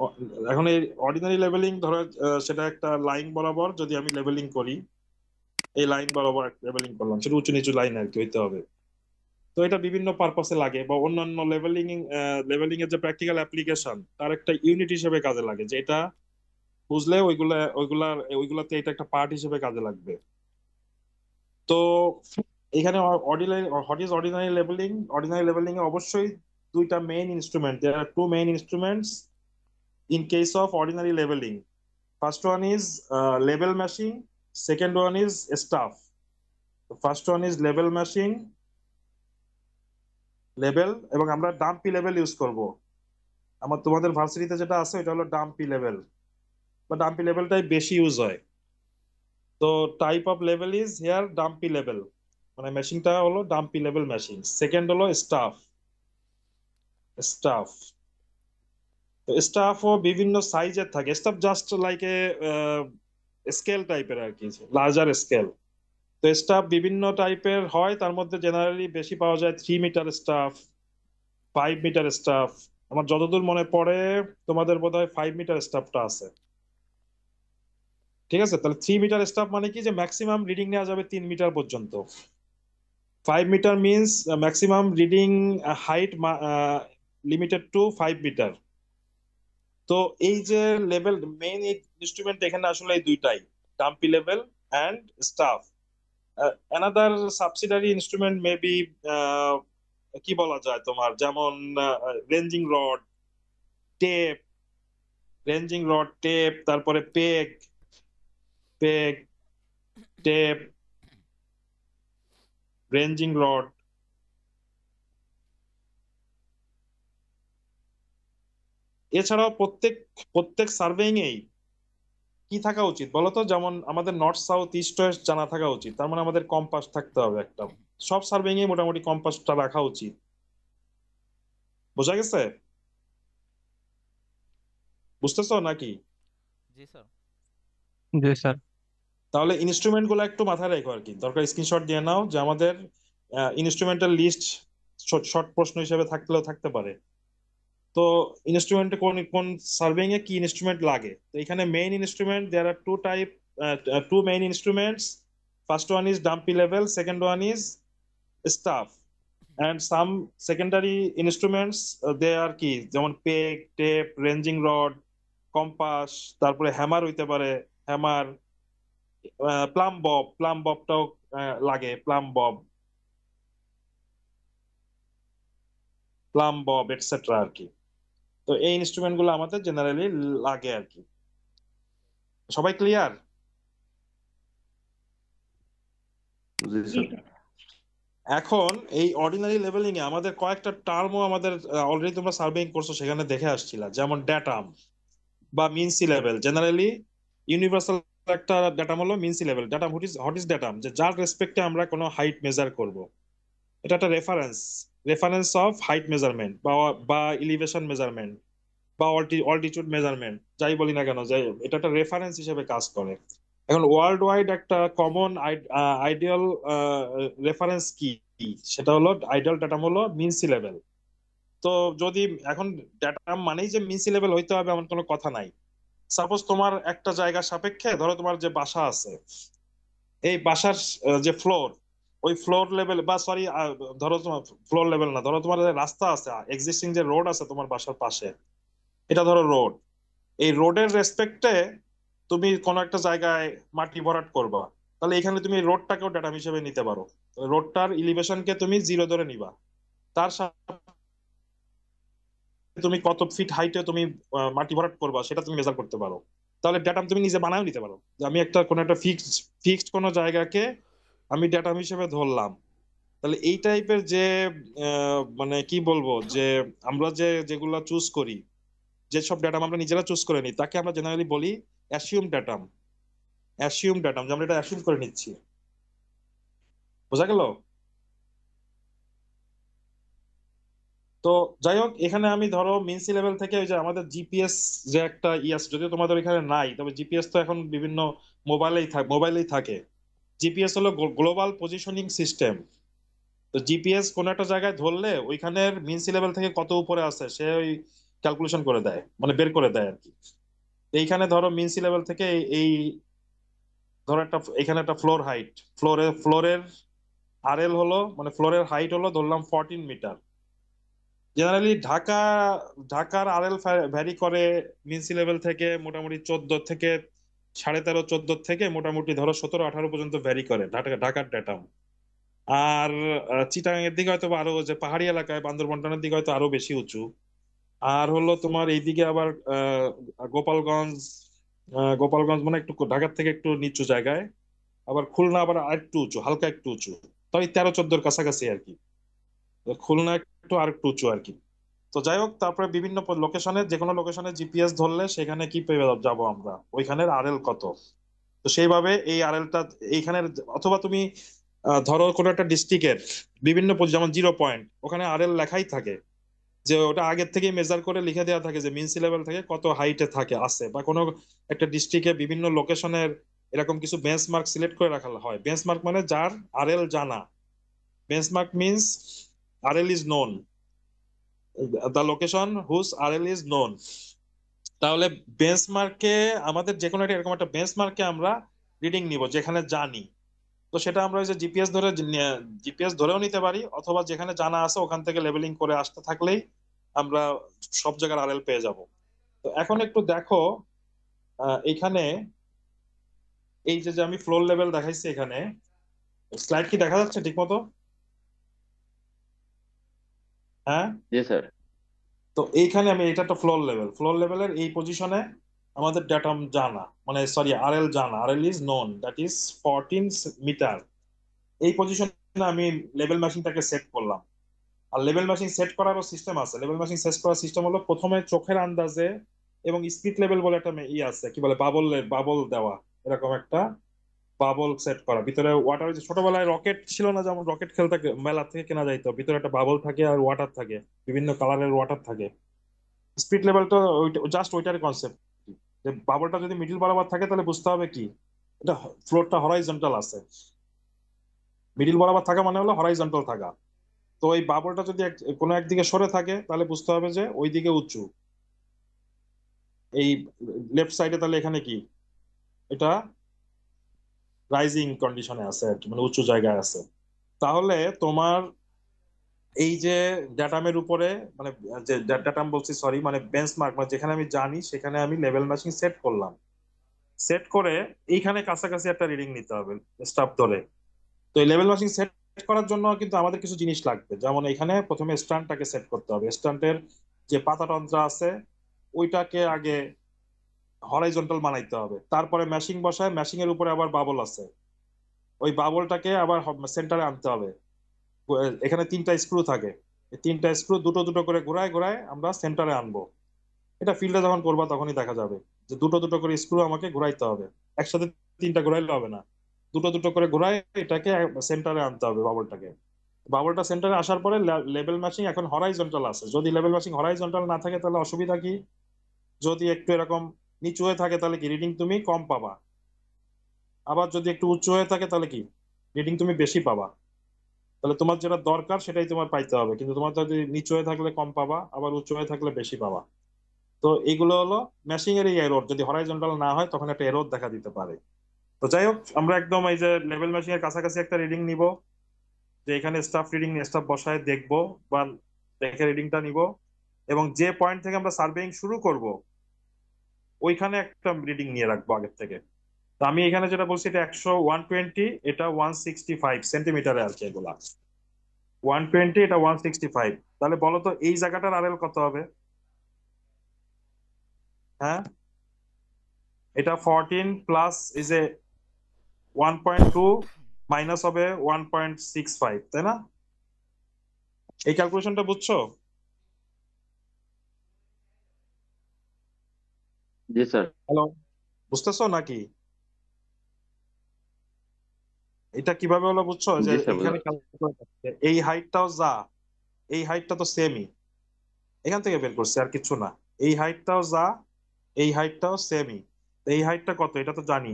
অ- এখন এই ordinary leveling ধরো, সেটা একটা লাইন বরাবর যদি আমি লেভেলিং করি, এই লাইন বরাবর লেভেলিং করলাম, সেটা উঁচু নিচু লাইন আর কি হইতে হবে। তো এটা বিভিন্ন পারপাসে লাগে, বা অন্যান্য লেভেলিং এর যে প্র্যাকটিক্যাল অ্যাপ্লিকেশন তার একটা ইউনিট হিসেবে কাজে লাগে, যে এটা বুঝলে ওইগুলাতে এটা একটা পার্ট হিসেবে কাজে লাগবে। তো এখানে ordinary what is ordinary levelling? Ordinary levelling এ অবশ্যই দুইটা main instrument, there are two main instruments in case of ordinary leveling. First one is level mashing, second one is staff. The first one is level mashing, level, এবং আমরা dumpy level use করব। তোমাদের ভার্সিটিতে যেটা আছে এটা হলো dumpy level, বা ডাম্পি লেভেলটাই বেশি ইউজ হয়। তো type of level is here dumpy level, মানে মেশিনটা হলো ডাম্পি লেভেল মেশিন। সেকেন্ড হলো স্টাফ। স্টাফ, তো স্টাফও বিভিন্ন সাইজের থাকে। Staff just like a scale টাইপের আর কি, লার্জার স্কেল। তো স্টাফ বিভিন্ন টাইপের হয়, তার মধ্যে জেনারেলি বেশি পাওয়া যায় 3 মিটার স্টাফ, 5 মিটার স্টাফ। আমার যতদূর মনে পড়ে তোমাদের বোধহয় 5 মিটার স্টাফটা আছে। ঠিক আছে, তাহলে 3 মিটার স্টাফ মানে কি, যে ম্যাক্সিমাম রিডিং নেওয়া যাবে 3 মিটার পর্যন্ত। 5 metre means maximum reading height limited to 5 metre. তো এই যে লেভেল মেইন ইনস্ট্রুমেন্ট এখানে আসলে এই দুইটাই, dumpy level and staff. Another subsidiary instrument maybe, কি বলা যায় তোমার, যেমন ranging rod, tape, ranging rod, tape, তারপরে peg, peg, tape, ranging rod. এছাড়াও প্রত্যেক প্রত্যেক সার্ভেইং এই কি থাকা উচিত বলতো, যেমন আমাদের নর্থ সাউথ ইস্ট ওয়েস্ট জানা থাকা উচিত, তার মানে আমাদের কম্পাস থাকতে হবে একটা। সব সার্ভেইং এ মোটামুটি কম্পাসটা রাখা উচিত। বোঝা গেছে? বুঝতেছো নাকি? জি স্যার। জি স্যার। তাহলে ইনস্ট্রুমেন্ট গুলো একটু মাথায় রেখো আর কি, দরকার স্ক্রিনশট দিয়ে নাও, যে আমাদের ইনস্ট্রুমেন্টাল লিস্ট শর্ট প্রশ্ন হিসেবে থাকলেও থাকতে পারে। তো ইনস্ট্রুমেন্টে কোন কোন সার্ভিং এ কি ইনস্ট্রুমেন্ট লাগে, তো এখানে main instrument there are two main instruments. First one is dumpy level, second one is staff. And some secondary instruments they are কি, যেমন peg, tape, ranging rod, compass, তারপরে হ্যামার হইতে পারে, হ্যামার, প্লাম বব, প্লাম ববটাও লাগে, plumb bob, plumb bob etcetera আর কি। তো এই ইনস্ট্রুমেন্ট গুলো আমাদের জেনারেলি লাগে আর কি। সবাই ক্লিয়ার? জি স্যার। এখন এই অর্ডিনারি লেভেলিং এ আমাদের কয়েকটা টার্মও আমাদের অলরেডি তোমরা সার্ভেইং করছো, সেখানে দেখে আসছিলা, যেমন ড্যাটাম বা mean sea level. Generally universal একটা ড্যাটাম হলো mean sea level. Datum what is datum, যে যার রেসপেক্টে আমরা কোনো হাইট মেজার করব। এটা একটা reference, reference of height measurement বা বা ইলিভেশন মেজারমেন্ট বা অল্টিটিউড মেজারমেন্ট, যাই বলি না কেন, যাই এটা একটা রেফারেন্স হিসেবে কাজ করে। এখন ওয়ার্ল্ড ওয়াইড একটা কমন আইডিয়াল রেফারেন্স কি, সেটা হলো আইডিয়াল ড্যাটাম হলো মিন সি লেভেল। তো যদি এখন ড্যাটাম মানেই যে মিন সি লেভেল হইতে হবে এমন কোনো কথা নাই। সাপোজ তোমার একটা জায়গার সাপেক্ষে, ধরো তোমার যে বাসা আছে, এই বাসার যে ফ্লোর, ওই ফ্লোর লেভেল, বা সরি, ধরো তোমার ফ্লোর লেভেল না, ধরো তোমার যে রাস্তা আছে, এক্সিস্টিং যে রোড আছে তোমার বাসার পাশে, এটা ধরো রোড। এই রোডের রেসপেক্টে তুমি কোনো একটা জায়গায় মাটি ভরাট করবা, তাহলে এখানে তুমি রোডটাকেও ডেটা হিসেবে নিতে পারো। রোডটার ইলিভেশনকে তুমি 0 ধরে নিবা, তার সাথে তুমি কত ফিট হাইটে তুমি মাটি ভরাট করবা সেটা তুমি মেজার করতে পারো। তাহলে ডেটা তুমি নিজে বানাও নিতে পারো, যে আমি একটা কোনো একটা ফিক্সড কোনো জায়গাকে আমি ডেটা হিসেবে ধরলাম। তাহলে এই টাইপের যে মানে কি বলবো, যে আমরা যেগুলা চুজ করি, যেসব ডেটা আমরা নিজেরা চুজ করে নিই, তাকে আমরা জেনারেলি বলি অ্যাসিউম ডেটাম। অ্যাসিউম ডেটাম, যে আমরা এটা অ্যাসিউম করে নিচ্ছি। বোঝা গেল? তো যাই হোক, এখানে আমি ধরো মিনসি লেভেল থেকে ওই যে আমাদের জিপিএস, যে একটা ইয়াস, যদিও তোমাদের এখানে নাই, তবে জিপিএস তো এখন বিভিন্ন মোবাইলেই থাকে। জিপিএস হলো গ্লোবাল পজিশনিং সিস্টেম। তো জিপিএস কোন একটা জায়গায় ধরলে ওইখানের মিনসি লেভেল থেকে কত উপরে আছে, সে ওই ক্যালকুলেশন করে দেয়, মানে বের করে দেয় আর কি। এইখানে ধরো মিন সি লেভেল থেকে এই ধরো একটা এখানে একটা ফ্লোরের আরএল হলো, মানে ফ্লোরের হাইট হলো ধরলাম 14 মিটার। জেনারেলি ঢাকার আরএল ভ্যারি করে মিন সি লেভেল থেকে মোটামুটি 14 থেকে 13.5 14 থেকে মোটামুটি ধরো 17 18 পর্যন্ত ভ্যারি করে ঢাকার ডেটাম। আর চিটাগাং এর দিকে হয়তো বা আরো, যে পাহাড়ি এলাকায় বান্দরবনটানের দিকে হয়তো আরো বেশি উঁচু। আর হলো তোমার এইদিকে আবার গোপালগঞ্জ, গোপালগঞ্জ মানে একটু ঢাকার থেকে একটু নিচু জায়গায়। আবার খুলনা আবার আরেকটু উঁচু, হালকা একটু উঁচু, তাই 13 14 কাছাকাছি আর কি। তো খুলনা একটু আর একটু উঁচু আর কি। তো যাই হোক, তারপরে বিভিন্ন লোকেশনে, যে কোনো লোকেশনে জিপিএস ধরলে সেখানে কি পেয়ে যাবো আমরা, ওইখানের আরএল কত। তো সেইভাবে এই আরএলটা এইখানের, অথবা তুমি ধরো কোনো একটা ডিস্ট্রিক্টের বিভিন্ন যেমন 0 পয়েন্ট, ওখানে আরএল লেখাই থাকে, যে ওটা আগের থেকেই মেজার করে লিখে দেওয়া থাকে যে মিন সি লেভেল থেকে কত হাইটে থাকে আছে, বা কোনো একটা ডিস্ট্রিক্টে বিভিন্ন লোকেশনের এরকম কিছু বেঞ্চমার্ক সিলেক্ট করে রাখা হয়। বেঞ্চমার্ক মানে যার আরএল জানা। Benchmark means RL is known, the location whose RL is known. তাহলে বেঞ্চমার্কে আমাদের যে কোনো একটা এরকম একটা বেঞ্চমার্কে আমরা রিডিং নিব যেখানে জানি। তো সেটা আমরা ওই যে জিপিএস ধরেও নিতে পারি, অথবা যেখানে জানা আছে ওখান থেকে লেভেলিং করে আসতে থাকলেই আমরা সব জায়গার আরএল পেয়ে যাব। তো এখন একটু দেখো, এখানে এই যে যে আমি ফ্লোর লেভেল দেখাইছি এখানে, স্লাইড কি দেখা যাচ্ছে ঠিক মতো? হ্যাঁ। জি স্যার। তো এইখানে আমি, এটা একটা ফ্লোর লেভেলের এই পজিশনে আমাদের ডেটা জানা, মানে সরি আরএল জানা, RL is known, that is 14 metre. এই পজিশনে আমি লেভেল মেশিনটাকে সেট করলাম। আর লেভেল মেশিন সেট করারও সিস্টেম আছে। লেভেল মেশিন সেট করার সিস্টেম হলো প্রথমে চোখের আন্দাজে, এবং স্পিড লেভেল বলে একটা আছে, কি বলে, বাবল দেওয়া, এরকম একটা বাবল সেট করা। ভিতরে ওয়াটার, ছোটবেলায় রকেট ছিল না, যেমন রকেট খেলতে মেলা থেকে কেনা যাইতো, ভিতরে একটা বাবল থাকে আর ওয়াটার থাকে, বিভিন্ন কালারের ওয়াটার থাকে। স্পিড লেভেলটা জাস্ট ওইটার কনসেপ্ট, যে বাবলটা যদি মিডিল বরাবর থাকে তাহলে বুঝতে হবে কি, এটা ফ্লোরটা হরাইজন্টাল আছে। মিডিল বরাবর থাকা মানে হলো হরাইজন্টাল থাকা। তো ওই বাবলটা যদি কোনো একদিকে সরে থাকে তাহলে বুঝতে হবে যে ওই দিকে উঁচু। এই লেফট সাইডে তাহলে এখানে কি, এটা রাইজিং কন্ডিশনে আছে আর কি, মানে উঁচু জায়গায় আছে। তাহলে তোমার এই যে ড্যাটামের উপরে, মানে যে ড্যাটাম বলছি সরি, মানে বেঞ্চমার্ক, মানে যেখানে আমি জানি সেখানে আমি লেভেল ম্যাচিং সেট করলাম। সেট করে এইখানে কাছাকাছি একটা রিডিং নিতে হবে স্টাফ ধরে। তো এই লেভেল ম্যাচিং সেট করার জন্য কিন্তু আমাদের কিছু জিনিস লাগবে, যেমন এখানে প্রথমে স্ট্যান্ডটাকে সেট করতে হবে। স্ট্যান্ডের যে পাতাতন্ত্র আছে ওইটাকে আগে হরাইজন্টাল বানাইতে হবে, তারপরে ম্যাশিং বসায়, ম্যাশিং এর উপরে আবার বাবল আছে, ওই বাবলটাকে আবার সেন্টারে আনতে হবে। এখানে 3টা স্ক্রু থাকে, এই 3টা স্ক্রু দুটো দুটো করে ঘোরায় ঘোরায় আমরা সেন্টারে আনবো। এটা ফিল্ডে যখন করবা তখনই দেখা যাবে যে দুটো দুটো করে স্ক্রু আমাকে ঘোরাইতে হবে, একসাথে 3টা ঘোরাইলে হবে না। দুটো দুটো করে ঘোরায় এটাকে সেন্টারে আনতে হবে বাবলটাকে। বাবলটা সেন্টারে আসার পরে লেভেল ম্যাচিং এখন হরাইজন্টাল আছে। যদি লেভেল ম্যাচিং হরাইজন্টাল না থাকে তাহলে অসুবিধা কি, যদি একটু এরকম নিচু হয়ে থাকে তাহলে কি রিডিং তুমি কম পাবা। আবার যদি একটু উঁচু হয়ে থাকে তাহলে কি রিডিং তুমি বেশি পাবা। তাহলে তোমার যেটা দরকার সেটাই তোমার পাইতে হবে, কিন্তু তোমার যদি নিচু হয়ে থাকলে কম পাবা, আবার উঁচু হয়ে থাকলে বেশি পাবা। তো এইগুলো হলো ম্যাশিং এর এই এরর, যদি হরাইজন্টাল না হয় তখন একটা এরর দেখা দিতে পারে। তো যাই হোক, আমরা একদম এই যে লেভেল ম্যাশিং এর কাছাকাছি একটা রিডিং নিব, যে এখানে স্টাফ বসায় দেখবো, বা দেখে রিডিংটা নিব, এবং যে পয়েন্ট থেকে আমরা সার্ভেইং শুরু করব ওইখানে একটা রিডিং নিয়ে রাখবো আগের থেকে। তো আমি এখানে যেটা বলছি এটা 120, এটা 165 সেন্টিমিটারে আর কি, এগুলা 120, এটা 165। তাহলে বলো তো এই জায়গাটার আরএল কত হবে? হ্যাঁ, এটা 14 প্লাস এই যে 1.2 মাইনাস হবে 1.65, তাই না? এই ক্যালকুলেশনটা বুঝছো? জি স্যার। হ্যালো, বুঝতেছো নাকি? এটা কিভাবে হলো বুঝছো, যে জি স্যার, বুঝতে এইখানে পারছি। calculate করতে, এই হাইটটাও যা, এই হাইটটা তো সেমই, এখান থেকে বের করছে আর কিছু না। এই হাইটটাও যা, এই হাইটটাও সেমই। এই হাইটটা কত এটা তো জানি,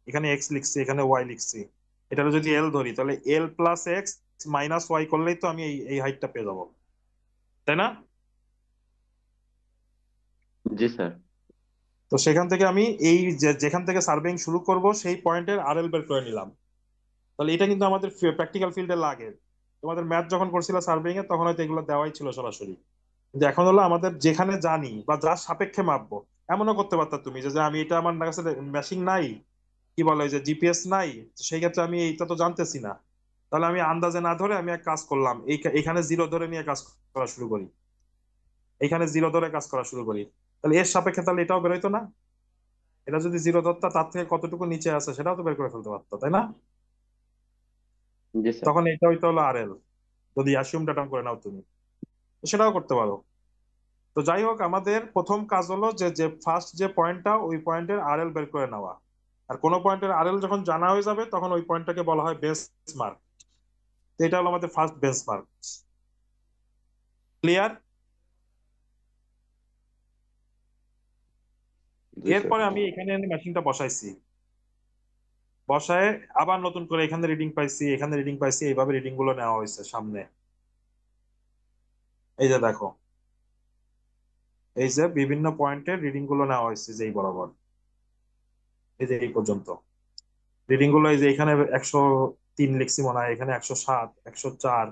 এখানে এক্স লিখছি, এখানে ওয়াই লিখছি। এটা যদি এল ধরি তাহলে এল প্লাস এক্স মাইনাস ওয়াই করলেই তো আমি এই এই হাইটটা পেয়ে যাবো, তাই না? জি স্যার। তো সেখান থেকে আমি এই যেখান থেকে সার্ভেইং শুরু করব সেই পয়েন্টের আরএল বের করে নিলাম। তাহলে এটা কিন্তু আমাদের প্র্যাকটিক্যাল ফিল্ডে লাগে। তোমাদের ম্যাথ যখন করছিল সার্ভেইং এ তখন হয়তো এগুলো দেওয়াই ছিল সরাসরি। কিন্তু এখন হলো আমাদের যেখানে জানি বা যার সাপেক্ষে মাপবো। এমনও করতে পারতা তুমি যে যে আমি এটা আমার কাছে মেশিন নাই, কি বলে ওই যে জিপিএস নাই, তো সেই ক্ষেত্রে আমি এইটা তো জানতেছি না। তাহলে আমি আন্দাজে না ধরে আমি এক কাজ করলাম, এখানে জিরো ধরে নিয়ে কাজ করা শুরু করি, এখানে জিরো ধরে কাজ করা শুরু করি। তাহলে এর সাপেক্ষে তাহলে এটাও বেরোইতো না? এটা যদি জিরো ধরতা তার থেকে কতটুকু নিচে আছে সেটাও তো বের করে ফেলতে পারতো, তাই না? জি স্যার। তখন এটা হইতো হলো আরএল, যদি অ্যাসিউম ডাটা করে নাও তুমি, তো সেটাও করতে পারো। তো যাই হোক, আমাদের প্রথম কাজ হলো যে যে ফার্স্ট যে পয়েন্টটা ওই পয়েন্টের আরএল বের করে নেওয়া। আর কোনো পয়েন্টের আরএল যখন জানা হয়ে যাবে তখন ওই পয়েন্টটাকে বলা হয় বেঞ্চমার্ক। তো এটা হলো আমাদের ফার্স্ট বেঞ্চমার্ক। ক্লিয়ার? জি স্যার। এরপরে আমি এখানে মেশিনটা বসাইছি, বসায় আবার নতুন করে এখানে রিডিং পাইছি, এখানে রিডিং পাইছি, এইভাবে রিডিং গুলো নেওয়া হয়েছে সামনে। এই যে দেখো, এই যে বিভিন্ন পয়েন্টের রিডিং গুলো নেওয়া হয়েছে যেই বরাবর, এই যে এই পর্যন্ত রিডিং গুলো। এই যে এখানে 103 লিখছি মনে হয়, এখানে 107, 104,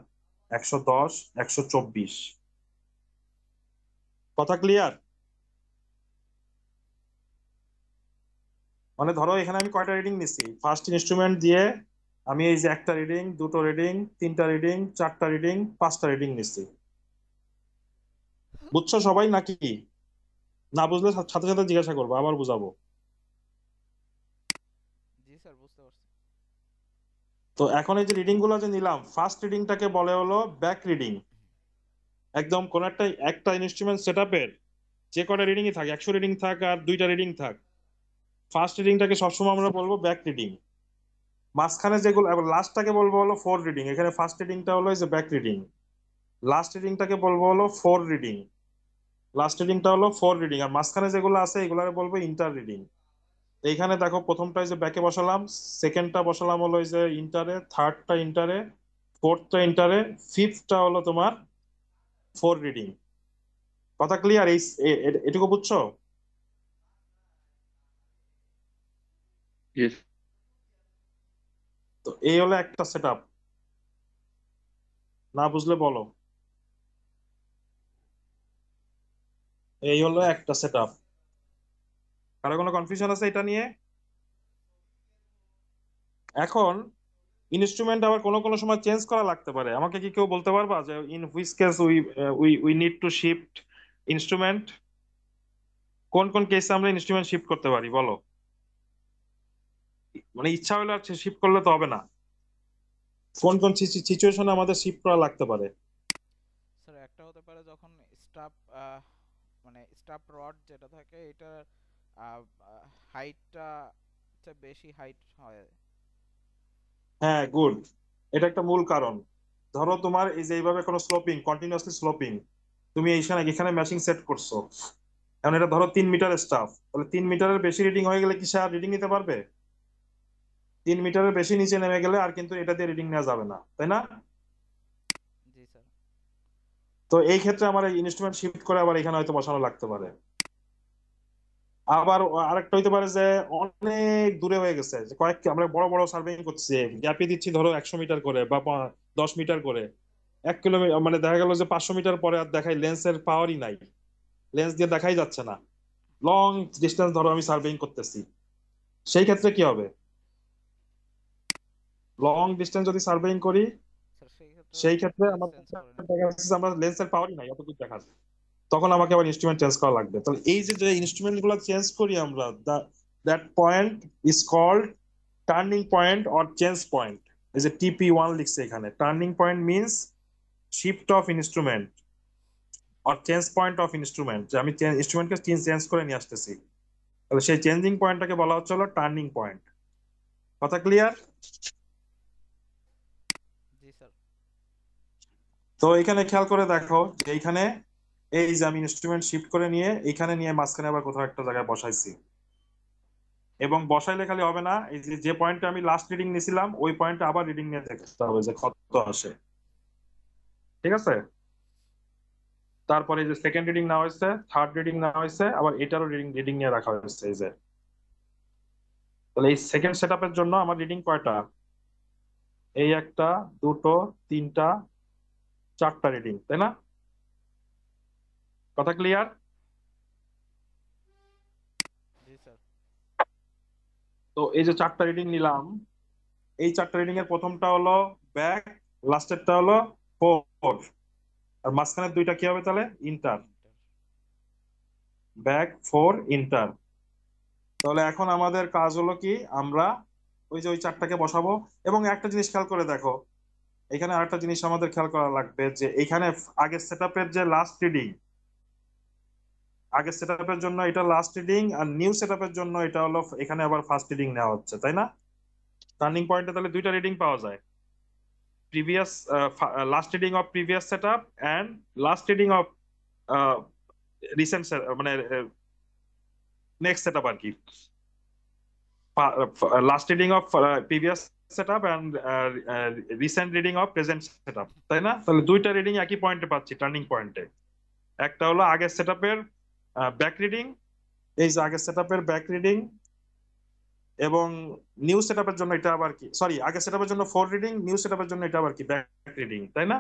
110, 124। কথা ক্লিয়ার? মানে ধরো এখানে আমি কয়টা রিডিং নিছি, ফার্স্ট ইনস্ট্রুমেন্ট দিয়ে আমি এই যে একটা রিডিং, দুটো রিডিং, তিনটা রিডিং, চারটা রিডিং, পাঁচটা রিডিং নিছি। বুঝছো সবাই নাকি? না বুঝলে সাথে সাথে জিজ্ঞাসা করবো, আবার বুঝাবো। জি স্যার, বুঝতে পারছি। তো এখন এই যে রিডিং গুলো যে নিলাম, ফার্স্ট রিডিংটাকে বলে হলো ব্যাক রিডিং। একদম কোন একটা একটা ইনস্ট্রুমেন্ট সেটআপের যে কটা রিডিংই থাক, 100 রিডিং থাক আর দুইটা রিডিং থাক, ফার্স্ট রিডিংটাকে সবসময় আমরা বলবো ব্যাক রিডিং। মাঝখানে যেগুলো লাস্টটাকে বলবো হলো ফোর রিডিং। এখানে ফার্স্ট রিডিংটা হলো এই যে ব্যাক রিডিং, লাস্ট রিডিংটাকে বলবো হলো ফোর রিডিং, লাস্ট রিডিংটা হলো ফোর রিডিং। আর মাঝখানে যেগুলো আছে এগুলারে বলবো ইন্টার রিডিং। এইখানে দেখো প্রথমটা এই যে ব্যাকে বসালাম, সেকেন্ডটা বসালাম হলো এই যে ইন্টারে, থার্ডটা ইন্টারে, ফোর্থটা ইন্টারে, ফিফথটা হলো তোমার ফোর রিডিং। কথা ক্লিয়ার? এই এটুকু বুঝছো? ইয়েস। তো এই হলো একটা সেটআপ। না বুঝলে বলো। এই হলো একটা সেটআপ। কারো কোনো কনফিউশন আছে এটা নিয়ে? এখন ইনস্ট্রুমেন্ট আবার কোনো কোনো সময় চেঞ্জ করা লাগতে পারে। আমাকে কি কেউ বলতে পারবা যে in which case we we we need to shift instrument? কোন কোন কেসে আমরা ইনস্ট্রুমেন্ট শিফট করতে পারি বলো? মানে ইচ্ছা হলে আর শিফট করলে তো হবে না। কোন কোন সিচুয়েশনে আমাদের শিফট করা লাগতে পারে? স্যার, একটা হতে পারে যখন স্টাফ মানে স্টাফ রড যেটা থাকে এটার হাইটটা বেশি হাইট হয়। হ্যাঁ, গুড। এটা একটা মূল কারণ। ধরো তোমার এই যে এইভাবে কোনো স্লোপিং, কন্টিনিউয়াসলি স্লোপিং, তুমি এইখানে এখানে ম্যাচিং সেট করছো। এখন এটা ধরো 3 মিটার স্টাফ, তাহলে 3 মিটারের বেশি রিডিং হয়ে গেলে কি সে আর রিডিং নিতে পারবে? 3 মিটারের বেশি নিচে নেমে গেলে আর কিন্তু এটা দিয়ে রিডিং নেওয়া যাবে না, তাই না? জি স্যার। তো এই ক্ষেত্রে আমার এই ইনস্ট্রুমেন্ট শিফট করে আবার এখানে হয়তো বসানো লাগতে পারে। আবার আরেকটা হইতে পারে যে অনেক দূরে হয়ে গেছে, যে কয়েক আমরা বড় বড় সার্ভেইং করছি, গ্যাপে দিচ্ছি ধরো 100 মিটার করে বা 10 মিটার করে, 1 কিলোমিটার, মানে দেখা গেল যে 500 মিটার পরে আর দেখাই লেন্সের পাওয়ারই নাই, লেন্স দিয়ে দেখাই যাচ্ছে না। লং ডিস্টেন্স ধরো আমি সার্ভেইং করতেছি, সেই ক্ষেত্রে কি হবে? লং ডিস্টেন্স যদি সার্ভেইং করি, স্যার, সেই ক্ষেত্রে সেই হচ্ছে ক্ষেত্রে লেন্স আমার চেঞ্জ করে নিতে দেখা হবে। যাচ্ছে যে আমরা লেন্সের পাওয়ারই নাই এতদূর দেখার, তখন আমাকে আবার ইনস্ট্রুমেন্ট চেঞ্জ করা লাগবে। তাহলে এই যে যে ইনস্ট্রুমেন্ট গুলো চেঞ্জ করি আমরা, that point is called turning point or change point. এই যে TP1 লিখছে এখানে, turning point means shift of instrument or change point of instrument, যে আমি ইনস্ট্রুমেন্টকে চেঞ্জ করে নিয়ে আসতেছি। তাহলে সেই চেঞ্জিং পয়েন্টটাকে বলা হচ্ছে হলো টার্নিং পয়েন্ট। কথা ক্লিয়ার? জি স্যার। তো এখানে খেয়াল করে দেখো যে এইখানে এই যে আমি ইনস্ট্রুমেন্ট শিফট করে নিয়ে এখানে নিয়ে মাঝখানে আবার কোথাও একটা জায়গায় বসাইছি, এবং বসাইলে খালি হবে না, এই যে যে পয়েন্টে আমি লাস্ট রিডিং নিয়েছিলাম ওই পয়েন্টে আবার রিডিং নিয়ে দেখতে হবে যে কত আসে। ঠিক আছে? তারপরে এই যে সেকেন্ড রিডিং নেওয়া হয়েছে, থার্ড রিডিং নেওয়া হয়েছে, আবার এটারও রিডিং নিয়ে রাখা হয়েছে। এই যে তাহলে এই সেকেন্ড সেটআপের জন্য আমার রিডিং কয়টা? এই একটা, দুটো, তিনটা, চারটা রিডিং, তাই না? কথা ক্লিয়ার? জি স্যার। তো এই যে চারটা রিডিং নিলাম, এই চারটা রিডিং এর প্রথমটা হলো ব্যাক, লাস্টেরটা হলো ফোর, আর মাঝখানের দুইটা কি হবে তাহলে? ইন্টার। Back, four, inter. তাহলে এখন আমাদের কাজ হলো কি, আমরা ওই যে ওই চারটাকে বসাবো। এবং একটা জিনিস খেয়াল করে দেখো, এখানে আরেকটা জিনিস আমাদের খেয়াল করা লাগবে, যে এখানে আগের সেটআপের যে লাস্ট রিডিং, আগের সেটআপের জন্য এটা লাস্ট রিডিং, আর নিউ সেটআপের জন্য এটা হলো এখানে আবার ফার্স্ট রিডিং নেওয়া হচ্ছে, তাই না? টার্নিং পয়েন্টে তাহলে দুইটা রিডিং পাওয়া যায়, previous last reading of previous setup and last reading of recent, মানে নেক্সট সেটআপ আর কি। Last reading of previous setup and recent reading of present setup, তাই না? তাহলে দুইটা রিডিং একই পয়েন্টে পাচ্ছি, টার্নিং পয়েন্টে। একটা হলো আগের সেটআপের ব্যাক রিডিং, এই যে আগের সেটআপের ব্যাক রিডিং, এবং নিউ সেটআপের জন্য এটা আবার কি, সরি, আগের সেটআপের জন্য ফোর রিডিং, নিউ সেটআপের জন্য এটা আবার কি ব্যাক রিডিং, তাই না?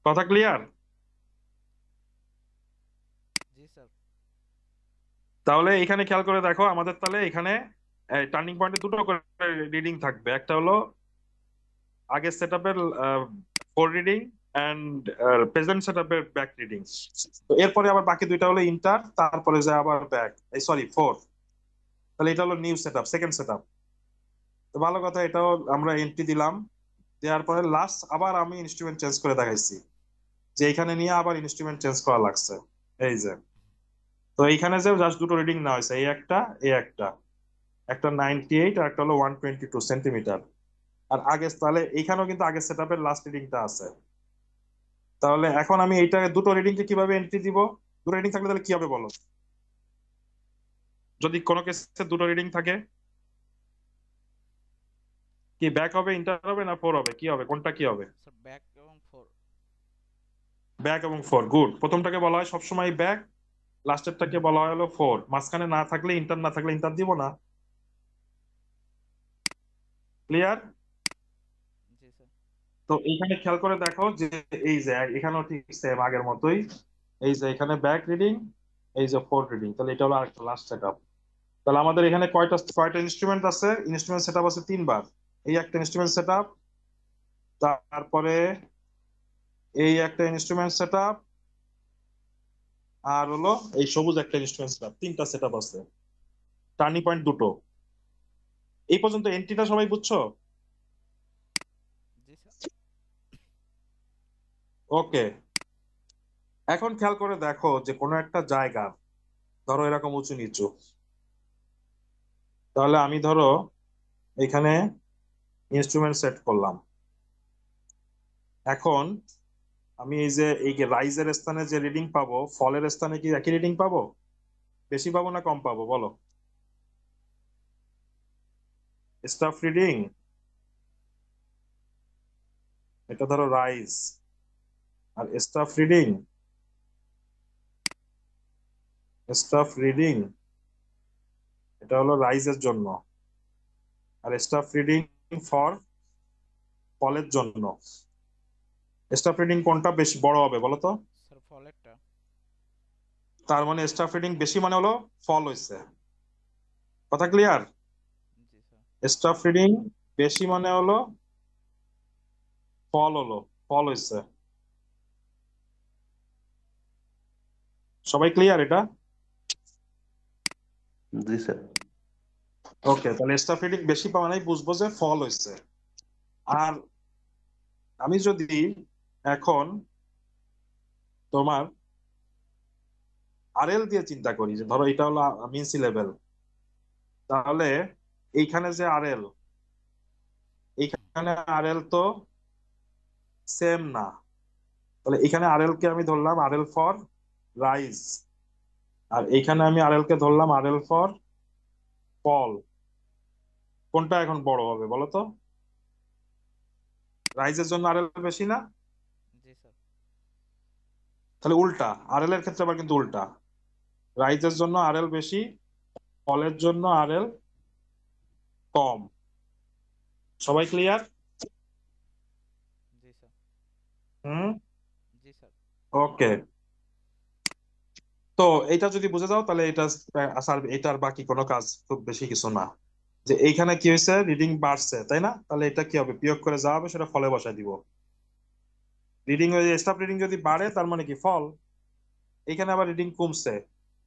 কথা ক্লিয়ার? জি স্যার। তাহলে এখানে খেয়াল করে দেখো, আমাদের তাহলে এখানে টার্নিং পয়েন্টে দুটো করে রিডিং থাকবে, একটা হলো আগের সেটআপের ফোর রিডিং এন্ড প্রেজেন্ট সেটআপের ব্যাক রিডিং। তো এরপরে আবার বাকি দুইটা হলো ইন্টার, তারপরে যে আবার ব্যাক, এই সরি ফোর। তাহলে এটা হলো নিউ সেটআপ, সেকেন্ড সেটআপ। তো ভালো কথা, এটাও আমরা এন্ট্রি দিলাম। দেওয়ার পরে লাস্ট আবার আমি ইনস্ট্রুমেন্ট চেঞ্জ করে দেখাইছি, যে এখানে নিয়ে আবার ইনস্ট্রুমেন্ট চেঞ্জ করা লাগছে। এই যে, তো এইখানে যে জাস্ট দুটো রিডিং নেওয়া হয়েছে, এই একটা, এই একটা, একটা 98 আর একটা হলো 122 সেন্টিমিটার। আর আগে তাহলে এইখানেও কিন্তু আগের সেটআপের লাস্ট রিডিংটা আছে। তাহলে এখন আমি এইটা দুটো রিডিংকে কিভাবে এন্ট্রি দিব? দুটো রিডিং থাকলে তাহলে কি হবে বলো? যদি কোনো কেসে দুটো রিডিং থাকে, কি ব্যাক হবে, ইন্টার হবে, না ফোর হবে, কি হবে, কোনটা কি হবে? স্যার ব্যাক এবং ফোর। ব্যাক এবং ফোর, গুড। প্রথমটাকে বলা হয় সবসময় ব্যাক, লাস্টেরটাকে বলা হয় হলো ফোর। মাঝখানে না থাকলে, ইন্টার না থাকলে ইন্টার দিব না। ক্লিয়ার? জি স্যার। তো এইখানে খেয়াল করে দেখো যে এই যে এখানেও ঠিক সেম আগের মতোই, এই যে এখানে ব্যাক রিডিং, এই যে ফোর রিডিং। তাহলে এটা হলো আরেকটা লাস্ট সেটআপ। তাহলে আমাদের এখানে কয়টা কয়টা ইনস্ট্রুমেন্ট আছে? ইনস্ট্রুমেন্ট সেটআপ আছে তিনবার। এই একটা ইনস্ট্রুমেন্ট সেটআপ, তারপরে এই একটা ইনস্ট্রুমেন্ট সেটআপ, আর হলো এই সবুজ একটা ইনস্ট্রুমেন্ট সেটআপ। তিনটা সেটআপ আছে, টার্নিং পয়েন্ট দুটো। এই পর্যন্ত এন্ট্রিটা সবাই বুঝছো? জি স্যার। ওকে। এখন খেয়াল করে দেখো যে কোনো একটা জায়গা, ধরো এরকম উঁচু নিচু, তাহলে আমি ধরো এখানে ইনস্ট্রুমেন্ট সেট করলাম। এখন আমি এই যে রাইজের স্থানে যে রিডিং পাবো, ফলের স্থানে কি একই রিডিং পাবো? বেশি পাবো না কম পাবো বলো? স্টাফ রিডিং, এটা ধরো রাইজ, আর স্টাফ রিডিং, স্টাফ রিডিং এটা হলো রাইজের জন্য, আর স্টাফ রিডিং ফর ফলের জন্য। স্টাফ রিডিং কোনটা বেশি বড় হবে বলো তো? স্যার ফলেরটা। তার মানে স্টাফ রিডিং বেশি মানে হলো ফল হয়েছে। কথা ক্লিয়ার? জি স্যার। স্টাফ রিডিং বেশি মানে হলো ফল, হলো ফল হয়েছে। সবাই ক্লিয়ার এটা? জি স্যার। ওকে, তাহলে স্টাফ রিডিং বেশি পাওয়া নাই, বুঝবো যে ফল হয়েছে। আর আমি যদি এখন তোমার আরএল দিয়ে চিন্তা করি, যে ধরো এটা হলো মিনসি লেভেল, তাহলে এইখানে যে আরএল, এইখানে আরএল তো সেম না। তাহলে এখানে আরএল কে আমি ধরলাম আরএল ফর রাইস, আর এইখানে আমি আরএল কে ধরলাম আরএল ফর ফল। কোনটা এখন বড় হবে বলো তো? রাইজের জন্য আরএল বেশি না? জি স্যার। তাহলে উল্টা আরএল এর ক্ষেত্রে আবার কিন্তু উল্টা, রাইজের জন্য আরএল বেশি, ফলের জন্য আরএল কম। সবাই ক্লিয়ার? জি স্যার। হুম, জি স্যার। ওকে। তো এটা যদি বুঝে যাও তাহলে এটা আসার এটার বাকি কোনো কাজ খুব বেশি কিছু না। যে এইখানে কি হয়েছে, রিডিং বাড়ছে তাই না, তাহলে এটা কি হবে, বিয়োগ করে যা হবে সেটা ফলে বসায় দিব। রিডিং স্টাফ রিডিং যদি বাড়ে তার মানে কি ফল, এখানে আবার রিডিং কমছে,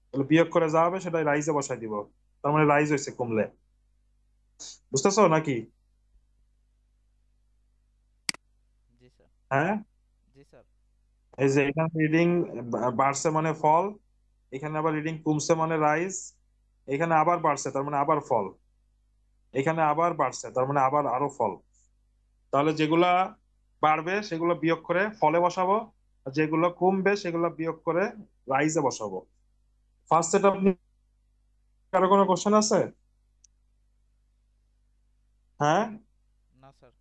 তাহলে বিয়োগ করে যা হবে সেটা রাইজে বসায় দিব, তার মানে রাইজ হয়েছে কমলে। বুঝতেছো নাকি? জি স্যার। হ্যাঁ, জি স্যার। এই যে এখানে রিডিং বাড়ছে মানে ফল, এখানে আবার রিডিং কমছে মানে রাইজ, এখানে আবার বাড়ছে তার মানে আবার ফল, এখানে আবার বাড়ছে তার মানে আবার আরো ফল। তাহলে যেগুলা বাড়বে সেগুলো বিয়োগ করে ফলে বসাবো, আর যেগুলো কমবে সেগুলো বিয়োগ করে রাইজে বসাবো। ফার্স্ট সেট আপনি কারো কোনো কোশ্চেন আছে? হ্যাঁ, না স্যার।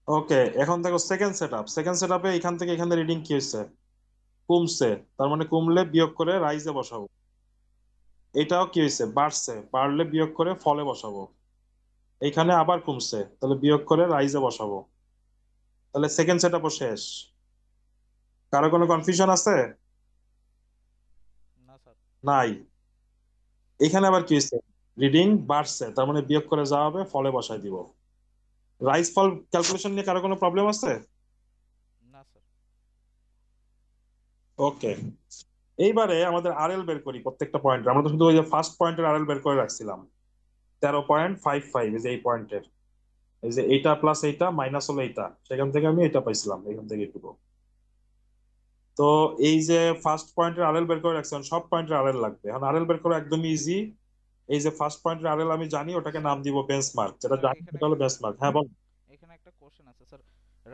ওকে। এখন দেখো second set up, second set আপে এখান থেকে এখানে রিডিং কি হয়েছে, কমছে, তার মানে কমলে বিয়োগ করে রাইজে বসাবো। এটাও কি হয়েছে, বাড়ছে, বাড়লে বিয়োগ করে ফলে বসাবো। এইখানে আবার কমছে, তাহলে বিয়োগ করে রাইজে বসাবো। তাহলে সেকেন্ড সেট আপও শেষ। কারো কোনো কনফিউশন আছে? না স্যার। নাই। এখানে আবার কি হয়েছে, রিডিং বাড়ছে, তার মানে বিয়োগ করে যা হবে ফলে বসাই দিব। রাইজ ফল ক্যালকুলেশন নিয়ে কারো কোনো প্রবলেম আছে? না স্যার। ওকে। এইবারে আমাদের আরএল বের করি প্রত্যেকটা পয়েন্ট। আমরা তো শুধু ওই যে ফার্স্ট পয়েন্টের আরএল বের করে রাখছিলাম 13.55, এই যে এই পয়েন্টের, এই যে এইটা প্লাস এইটা মাইনাস হলো এইটা, সেখান থেকে আমি এটা পাইছিলাম, এখান থেকে এটুকু। তো এই যে ফার্স্ট পয়েন্টের আরএল বের করে রাখছিলাম, সব পয়েন্টের আরএল লাগবে। এখন আরএল বের করা একদমই ইজি। এই যে ফার্স্ট পয়েন্টের আরএল আমি জানি, ওটাকে স্যার। নাম দিব বেঞ্চমার্ক, যেটা স্যার জানি এখানে সেটা হলো বেঞ্চমার্ক। হ্যাঁ বল। এখানে একটা কোশ্চেন আছে স্যার।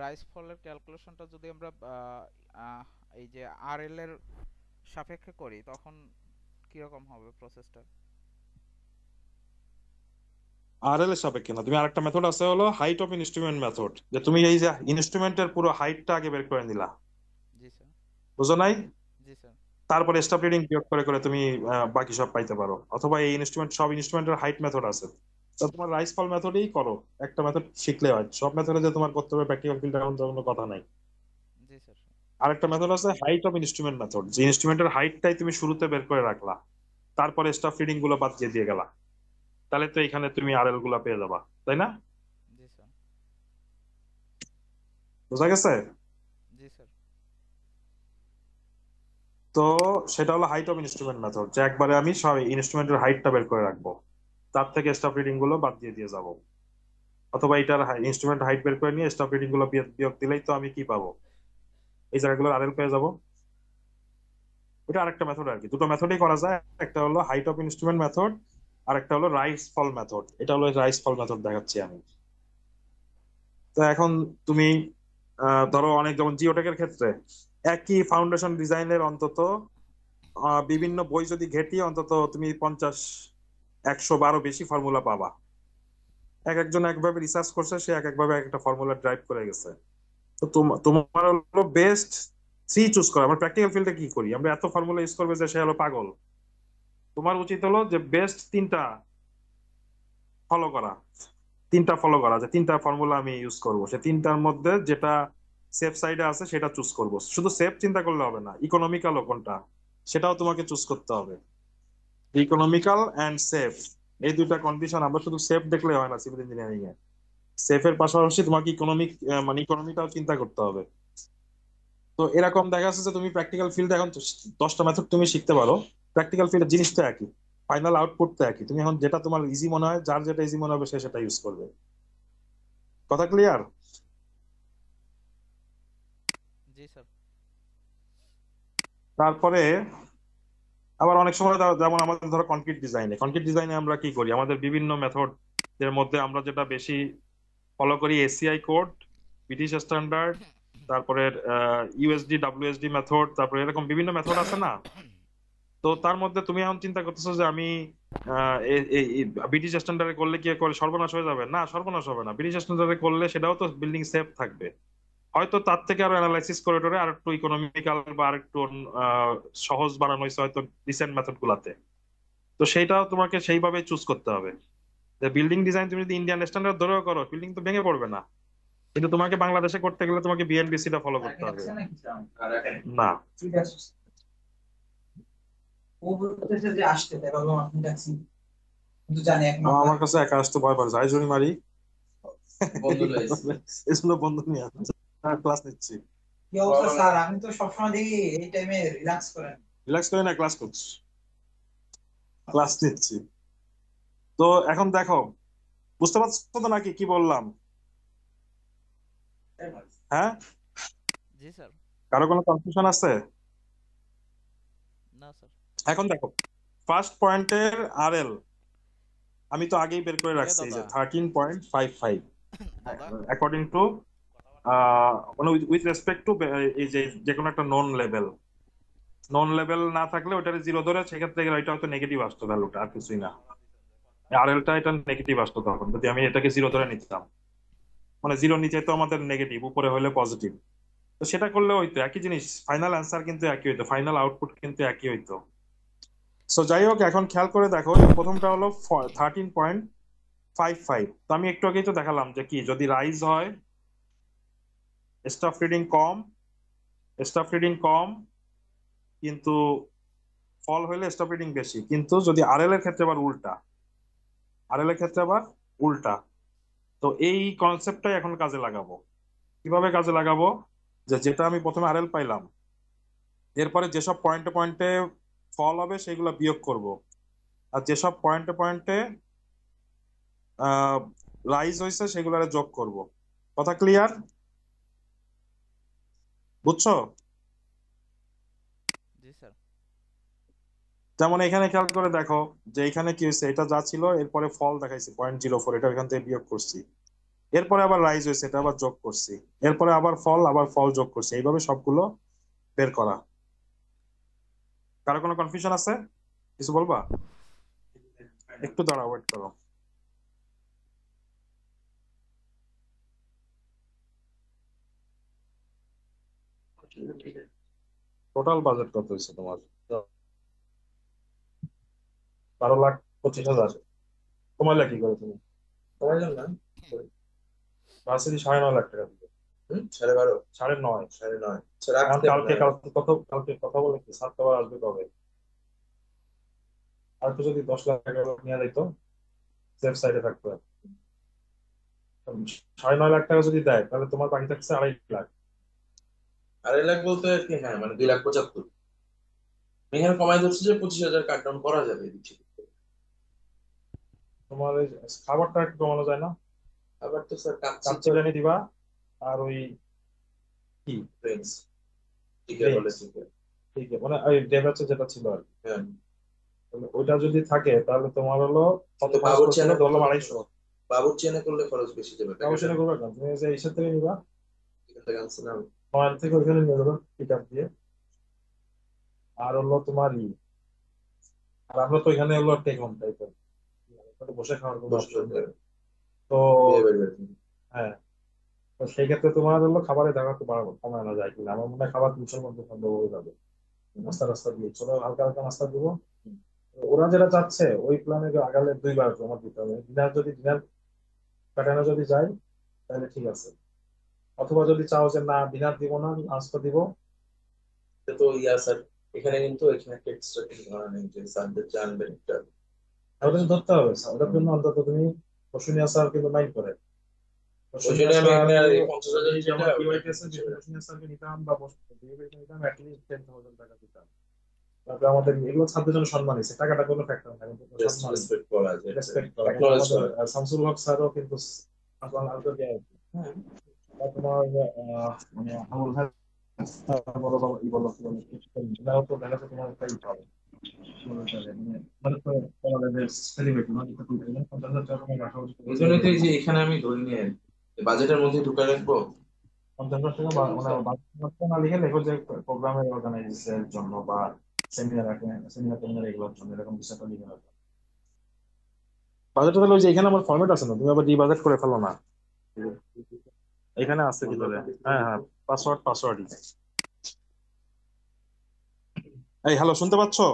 রাইস ফলের ক্যালকুলেশনটা যদি আমরা আহ, এই যে আরএল এর সাপেক্ষে করি তখন কিরকম হবে প্রসেসটা? আরএল এর সাপেক্ষে না, তুমি আরেকটা মেথড আছে হলো হাইট অফ ইনস্ট্রুমেন্ট মেথড, যে তুমি এই যে ইনস্ট্রুমেন্টের পুরো হাইটটা আগে বের করে নিলা, জি স্যার। বুঝো নাই? জি স্যার। তারপরে স্টাফ রিডিং বিয়োগ করে করে তুমি বাকি সব পাইতে পারো, অথবা এই ইনস্ট্রুমেন্ট সব ইনস্ট্রুমেন্টের হাইট মেথড আছে। তো তোমার রাইস ফল মেথডেই করো, একটা মেথড শিখলে হয়, সব মেথডে যে তোমার করতে হবে প্র্যাকটিক্যাল ফিল্ড এমন তো কোনো কথা নাই। জি স্যার। আরেকটা মেথড আছে হাইট অফ ইনস্ট্রুমেন্ট মেথড, যে ইনস্ট্রুমেন্টের হাইটটাই তুমি শুরুতে বের করে রাখলা, তারপরে স্টাফ রিডিং গুলো বাদ দিয়ে দিয়ে গেলা, তাহলে তো এখানে তুমি আরএল গুলা পেয়ে যাবা, তাই না? জি স্যার। বোঝা গেছে? জি স্যার। তো সেটা হলো হাইট অফ ইনস্ট্রুমেন্ট মেথড, যে একবারে আমি সব ইনস্ট্রুমেন্টের হাইটটা বের করে রাখবো, তার থেকে স্টাফ রিডিং গুলো বাদ দিয়ে দিয়ে যাবো। অথবা এটার ইনস্ট্রুমেন্ট হাইট বের করে নিয়ে স্টাফ রিডিং গুলো বিয়োগ দিলেই তো আমি কি পাবো, এই জায়গাগুলো আরএল পেয়ে যাবো। ওটা আরেকটা মেথড আর কি, দুটো মেথডই করা যায়, একটা হলো হাইট অফ ইনস্ট্রুমেন্ট মেথড, আর একটা হলো রাইস ফল মেথড। এটা হলো রাইস ফল মেথড দেখাচ্ছি আমি। তো এখন তুমি ধরো অনেক, যেমন জিওটেকের ক্ষেত্রে একই ফাউন্ডেশন ডিজাইনের অন্তত বিভিন্ন বই যদি ঘেঁটি অন্তত তুমি 50, 100 বেশি ফর্মুলা পাবা। এক একজন একভাবে রিসার্চ করছে, সে এক একভাবে একটা ফর্মুলা ড্রাইভ করে গেছে। তো তোমার হলো বেস্ট থ্রি চুজ করা। আমরা প্র্যাকটিক্যাল ফিল্ডে কি করি, আমরা এত ফর্মুলা ইউজ করবে যে সে হলো পাগল। তোমার উচিত হলো যে বেস্ট তিনটা ফলো করা, তিনটা ফলো করা, যে তিনটা ফর্মুলা আমি ইউজ করব, সে তিনটার মধ্যে যেটা সেফ সাইডে আছে সেটা চুজ করব। শুধু সেফ চিন্তা করলে হবে না, ইকোনমিক্যালও কোনটা সেটাও তোমাকে চুজ করতে হবে। ইকোনমিক্যাল এন্ড সেফ, এই দুইটা কন্ডিশন। আমরা শুধু সেফ দেখলে হয় না সিভিল ইঞ্জিনিয়ারিং এ, সেফের পাশাপাশি তোমাকে ইকোনমিক মানে ইকোনমিটাও চিন্তা করতে হবে। তো এরকম দেখা যাচ্ছে যে তুমি প্র্যাকটিক্যাল ফিল্ডে এখন 10টা মেথড তুমি শিখতে পারো, প্র্যাকটিক্যাল ফিল্ডে জিনিসটা একই, ফাইনাল আউটপুট তো একই। তুমি এখন যেটা তোমার ইজি মনে হয়, যার যেটা ইজি মনে হবে সে সেটা ইউজ করবে। কথা ক্লিয়ার? জি স্যার। তারপরে আবার অনেক সময় যেমন আমাদের ধরো কনক্রিট ডিজাইনে আমরা কি করি, আমাদের বিভিন্ন মেথড এর মধ্যে আমরা যেটা বেশি ফলো করি এসিআই কোড, ব্রিটিশ স্ট্যান্ডার্ড, তারপরে ইউএসডি ডাব্লিউএসডি মেথড, তারপরে এরকম বিভিন্ন মেথড আছে না। তো তার মধ্যে তুমি এখন চিন্তা করতেছো যে আমি ব্রিটিশ স্ট্যান্ডার্ডে করলে কি করে সর্বনাশ হয়ে যাবে? না, সর্বনাশ হবে না। ব্রিটিশ স্ট্যান্ডার্ডে করলে সেটাও তো বিল্ডিং সেফ থাকবে। হয়তো তার থেকে আরো অ্যানালাইসিস করে টোরে আর একটু ইকোনমিক্যাল বা আর একটু আহ, সহজ বানানো হয়েছে হয়তো রিসেন্ট মেথড গুলাতে। তো সেইটাও তোমাকে সেইভাবে চুজ করতে হবে। যে বিল্ডিং ডিজাইন তুমি যদি ইন্ডিয়ান স্ট্যান্ডার্ড ধরেও করো, বিল্ডিং তো ভেঙে পড়বে না, কিন্তু তোমাকে বাংলাদেশে করতে গেলে তোমাকে বিএনবিসি টা ফলো করতে হবে। না, ও বলতেছে যে আসতে তাই ভাবলাম আপনি ডাকছি, কিন্তু জানি এক ও মাস আমার কাছে একা আসতে ভয় পায়, যাই জনি মারি বন্ধ রয়েছে। এই জন্য বন্ধু নিয়ে ক্লাস নিচ্ছি। কি অবস্থা স্যার? আপনি তো সবসময় দেখি এই টাইমে রিল্যাক্স করেন। রিল্যাক্স করে না, ক্লাস করছি, ক্লাস নিচ্ছি। তো এখন দেখো, বুঝতে পারছো তো নাকি কি বললাম? হ্যাঁ, জি স্যার। কারো কোনো কনফিউশন আছে? না স্যার। এখন দেখো, ফার্স্ট পয়েন্টের আরএল আমি তো আগেই বের করে এ রাখছি, যে দাদা 13.55 দাদা অ্যাকর্ডিং টু মানে উইথ রেসপেক্ট টু এই যে যে কোনো একটা নন লেভেল না থাকলে ওটারে জিরো ধরে, সেক্ষেত্রে এটা হয়তো নেগেটিভ আসতো ভ্যালুটা, আর কিছুই না। আরএলটা এটা নেগেটিভ আসতো তখন যদি আমি এটাকে জিরো ধরে নিতাম। মানে জিরো নিচে তো আমাদের নেগেটিভ, উপরে হলে পজিটিভ। তো সেটা করলে হইতো একই জিনিস, ফাইনাল অ্যান্সার কিন্তু একই হইতো, ফাইনাল আউটপুট কিন্তু একই হইতো। সো যাই হোক, এখন খেয়াল করে দেখো, যে প্রথমটা হলো 13.55। তো আমি একটু আগেই তো দেখালাম যে কি, যদি রাইজ হয় স্টাফ রিডিং কম কিন্তু ফল হইলে স্টপ রিডিং বেশি। কিন্তু যদি আরএল এর ক্ষেত্রে আবার উল্টা, আরএল এর ক্ষেত্রে আবার উল্টা। তো এই কনসেপ্টটাই এখন কাজে লাগাবো। কিভাবে কাজে লাগাবো? যে যেটা আমি প্রথমে আরএল পাইলাম, এরপরে যেসব পয়েন্টে পয়েন্টে ফল হবে সেগুলো বিয়োগ করব, আর যেসব পয়েন্টে পয়েন্টে রাইজ হয়েছে সেগুলো যোগ করব। কথা ক্লিয়ার? বুঝছো? জি স্যার। যেমন এখানে খেয়াল করে দেখো, যে এখানে কি হয়েছে, এটা যা ছিল এরপরে ফল দেখাইছে 0.04, এটা এখান থেকে বিয়োগ করছি। এরপরে আবার রাইজ হয়েছে, এটা আবার যোগ করছি। এরপরে আবার ফল যোগ করছি, এইভাবে সবগুলো বের করা। কারো কোনো কনফিউশন আছে? কিছু বলবা? একটু দাঁড়াও, ওয়েট করো। টোটাল বাজেট কত হয়েছে তোমার? 12,25,000। কমাইলা কি করে তুমি? কমাইলাম না, ভার্সিটি 9.5 লাখ টাকা দিবে। 12.5, 9.5, 9.5। এখন কালকে কথা বলে কি স্যার তো আবার আসবে কবে? আর তো যদি 10 লাখ টাকা নিয়ে যেত, সেফ সাইডে থাকতো। 9.5 লাখ টাকা যদি দেয়, তাহলে তোমার বাকি থাকছে 2.5 লাখ। 2.5 লাখ বলতে আর কি, হ্যাঁ মানে 2,75,000। এখানে কমাই ধরছে যে 25,000 কাট ডাউন করা যাবে এদিক থেকে। তোমার ওই খাবারটা একটু কমানো যায় না? আবার তো স্যার কাচ্চি কাচ্চি জানি দিবা, আর ওই কি ফ্রেন্ডস ঠিক আছে বলে drinks, ঠিক আছে, মানে ওই ডেভার্সে যেটা ছিল আর কি। হ্যাঁ। তাহলে ওইটা যদি থাকে তাহলে তোমার হলো কত খরচ বাবুর্চি করছিল? এনে ধরলাম 250। বাবুর্চি এনে করলে খরচ বেশি যাবে, অবশ্যই করবে না, তুমি যে ইসের থেকে নিবা, এখান থেকে আনছি না। তোমার থেকে ওইখানে নিয়ে যাবে পিক আপ দিয়ে। আর হলো তোমার আর আমরা তো এখানে হলো টেক হোম টাইপের, বসে খাওয়ার কোনো বসে option নেই। করতে তো বিয়ে বাড়ি বাড়ি। হ্যাঁ, তো সেই ক্ষেত্রে তোমার হলো খাবারের দাম একটু কমানো যায় কিনা। আমার মনে হয় খাবার 300-র মধ্যে সম্ভব হয়ে যাবে। নাস্তা রাস্তা দিয়ে ছোট হালকা হালকা নাস্তা দিব। ওরা যেটা চাচ্ছে ওই প্ল্যানে আগালে 2 বার জমা দিতে হবে। ডিনার কাটানো যদি যায় তাহলে ঠিক আছে। অথবা যদি চাও যে না ডিনার দিব না, নাস্তা দিব, এটা তো ইয়া স্যার, এখানে কিন্তু এখানে একটা এক্সট্রা কিছু ধরা নেই যে স্যারদের জানবেন একটা। ওটা কিন্তু ধরতে হবে। ওটার জন্য অন্তত তুমি পশুনিয়া স্যার কিন্তু মাইন্ড করে। ওই জন্য আমি এখানে আর এই 50,000 এই যেমন যেটা PYTS এর যে পশুনিয়া স্যারকে নিতাম বা বিহেভিয়ারকে নিতাম, অ্যাটলিস্ট 10,000 টাকা দিতাম। তারপরে আমাদের এগুলো ছাত্রদের জন্য সম্মান হয়েছে, টাকাটা কোনো ফ্যাক্টর না, কিন্তু সম্মান রেসপেক্ট করা যায়, রেসপেক্ট করা। কিন্তু acknowledge আমাদের করা। শামসুল হক স্যারও কিন্তু আউট দেয়। হ্যাঁ, বা তোমার মানে আমল ভাই বলো বা ই বলো, কি বলো, এটাও তো দেখা যাচ্ছে তোমার একটা ই পাবে। মানে তো আমাদের সেলিব্রিটি মানে 50,000 টাকা তোমার রাখা উচিত। এই জন্যই তো এই যে এখানে আমি ধরে নিয়ে বাজেটের মধ্যে ঢুকে রাখবো। 50,000 টাকা মানে বাকি না লিখে লেখো যে প্রোগ্রামের অর্গানাইজেশনের জন্য বা সেমিনার এগুলোর জন্য, এরকম কিছু একটা লিখে রাখো। বাজেট হলো যে এখানে আমার ফরম্যাট আছে না, তুমি আবার ডি বাজেট করে ফেলো না। এখানে আছে ভিতরে। হ্যাঁ হ্যাঁ, পাসওয়ার্ডই। এই হ্যালো, শুনতে পাচ্ছো?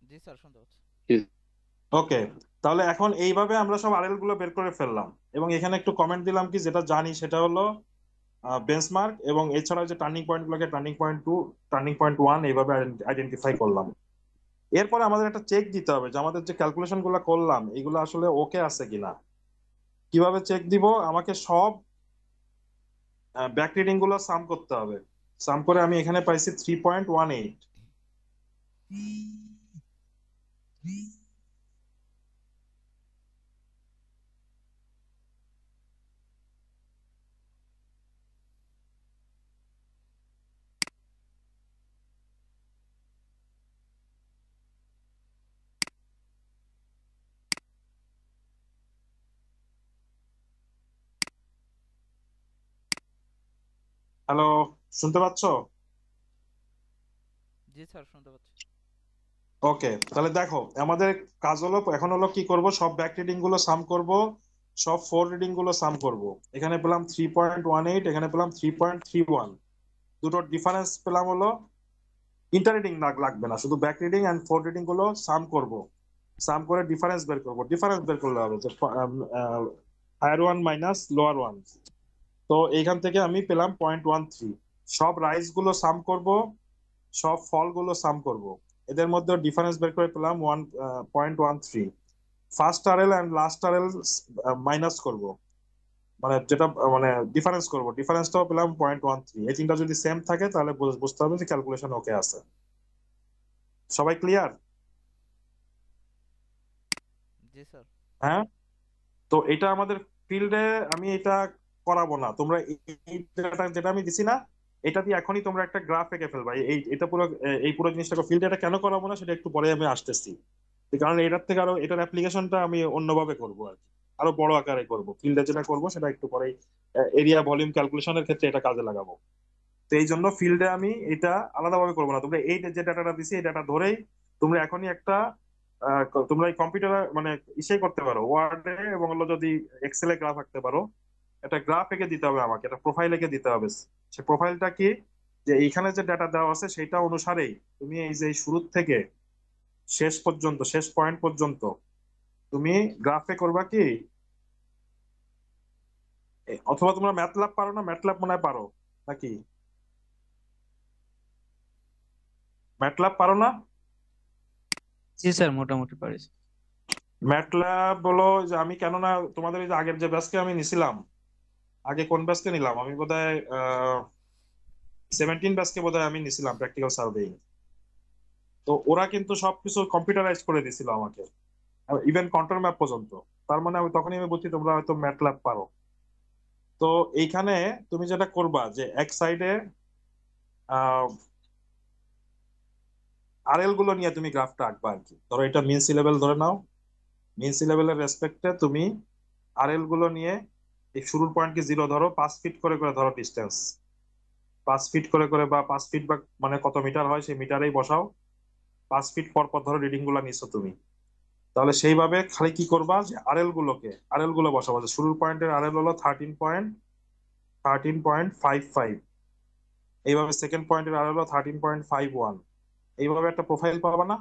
জি স্যার, শুনতে পাচ্ছি। ওকে, তাহলে এখন এইভাবে আমরা সব আরএল গুলো বের করে ফেললাম, এবং এখানে একটু কমেন্ট দিলাম কি যেটা জানি সেটা হলো বেঞ্চমার্ক, এবং এছাড়া যে টার্নিং পয়েন্ট গুলোকে টার্নিং পয়েন্ট 2, টার্নিং পয়েন্ট 1 এইভাবে আইডেন্টিফাই করলাম। এরপরে আমাদের একটা চেক দিতে হবে যে আমাদের যে ক্যালকুলেশন গুলো করলাম এগুলো আসলে ওকে আছে কিনা। কিভাবে চেক দিব? আমাকে সব ব্যাক রিডিং গুলো সাম করতে হবে। সাম করে আমি এখানে পাইছি 3.18। হ্যালো, শুনতে পাচ্ছো? জি স্যার, শুনতে পাচ্ছি। ওকে, তাহলে দেখো আমাদের কাজ হলো এখন হলো কি করব, সব ব্যাক রিডিং গুলো সাম করব, সব ফোর রিডিং গুলো সাম করব। এখানে পেলাম 3.18, এখানে পেলাম 3.31। দুটোর ডিফারেন্স পেলাম হলো, ইন্টার রিডিং লাগবে না, শুধু back reading and fore reading গুলো সাম করব। সাম করে ডিফারেন্স বের করব। ডিফারেন্স বের করলে হবে যে higher one minus lower one. তো এইখান থেকে আমি পেলাম 0.13। সব রাইজ গুলো সাম করব, সব ফল গুলো সাম করব, এদের মধ্যে ডিফারেন্স বের করে পেলাম 1.13। First RL and last RL minus করব, মানে যেটা মানে ডিফারেন্স করব, ডিফারেন্সটাও পেলাম 0.13। এই তিনটা যদি সেম থাকে তাহলে বুঝতে হবে যে ক্যালকুলেশন ওকে আছে। সবাই ক্লিয়ার? জি স্যার। হ্যাঁ, তো এটা আমাদের ফিল্ডে আমি এটা করাবো না, তোমরা এই যেটা আমি দিছি না, এটা দিয়ে এখনই তোমরা একটা গ্রাফ এঁকে ফেলবা। এটা পুরো এই পুরো জিনিসটাকে ফিল্ডে এটা কেন করাবো না সেটা একটু পরে আমি আসতেছি। কারণ এটার থেকে আরো এটার অ্যাপ্লিকেশনটা আমি অন্যভাবে করব আর কি, আরো বড় আকারে করব। ফিল্ডে যেটা করব সেটা একটু পরেই এরিয়া ভলিউম ক্যালকুলেশনের ক্ষেত্রে এটা কাজে লাগাবো। তো এই জন্য ফিল্ডে আমি এটা আলাদাভাবে করবো না। তোমরা এই যে ডাটাটা দিছি এই ডাটা ধরেই তোমরা এখনই একটা তোমরা এই কম্পিউটার মানে ইসে করতে পারো, ওয়ার্ডে, এবং হলো যদি এক্সেলে গ্রাফ আঁকতে পারো। একটা গ্রাফ এঁকে দিতে হবে আমাকে, একটা প্রোফাইল এঁকে দিতে হবে। সে প্রোফাইলটা কি, যে এইখানে যে ডাটা দেওয়া আছে সেটা অনুসারেই তুমি এই যে শুরু থেকে শেষ পর্যন্ত, শেষ পয়েন্ট পর্যন্ত তুমি গ্রাফে করবা কি, অথবা তোমরা ম্যাটল্যাব পারো না? ম্যাটল্যাব মনে হয় পারো নাকি? ম্যাটল্যাব পারো না? জি স্যার, মোটামুটি পারি। ম্যাটল্যাব বলো যে আমি, কেননা তোমাদের এই যে আগের যে ব্যাচকে আমি নিছিলাম, আগে কোন ব্যাচকে নিলাম আমি, বোধহয় 17 ব্যাচকে বোধহয় আমি নিছিলাম প্র্যাকটিক্যাল সার্ভেইং। তো ওরা কিন্তু সবকিছু কম্পিউটারাইজ করে দিছিল আমাকে, ইভেন কন্ট্রোল ম্যাপ পর্যন্ত। তার মানে আমি তখনই আমি বুঝছি তোমরা হয়তো ম্যাটল্যাব পারো। তো এইখানে তুমি যেটা করবা যে এক সাইডে আরএল গুলো নিয়ে তুমি গ্রাফটা আঁকবা আর কি। ধরো এটা মিন সি লেভেল ধরে নাও, মিন সি লেভেলের রেসপেক্টে তুমি আরএল গুলো নিয়ে এই শুরুর পয়েন্টকে 0 ধরো, 5 ফিট করে করে ধরো ডিস্টেন্স, 5 ফিট করে করে, বা 5 ফিট বা মানে কত মিটার হয় সেই মিটারেই বসাও। 5 ফিট পর পর ধরো রিডিং গুলো নিচ্ছ তুমি। তাহলে সেইভাবে খালি কি করবা যে আরএল গুলো বসাবো, যে শুরুর পয়েন্টের আরএল হলো 13.55, এইভাবে সেকেন্ড পয়েন্টের আরএল হলো 13.51। এইভাবে একটা প্রোফাইল পাবা না,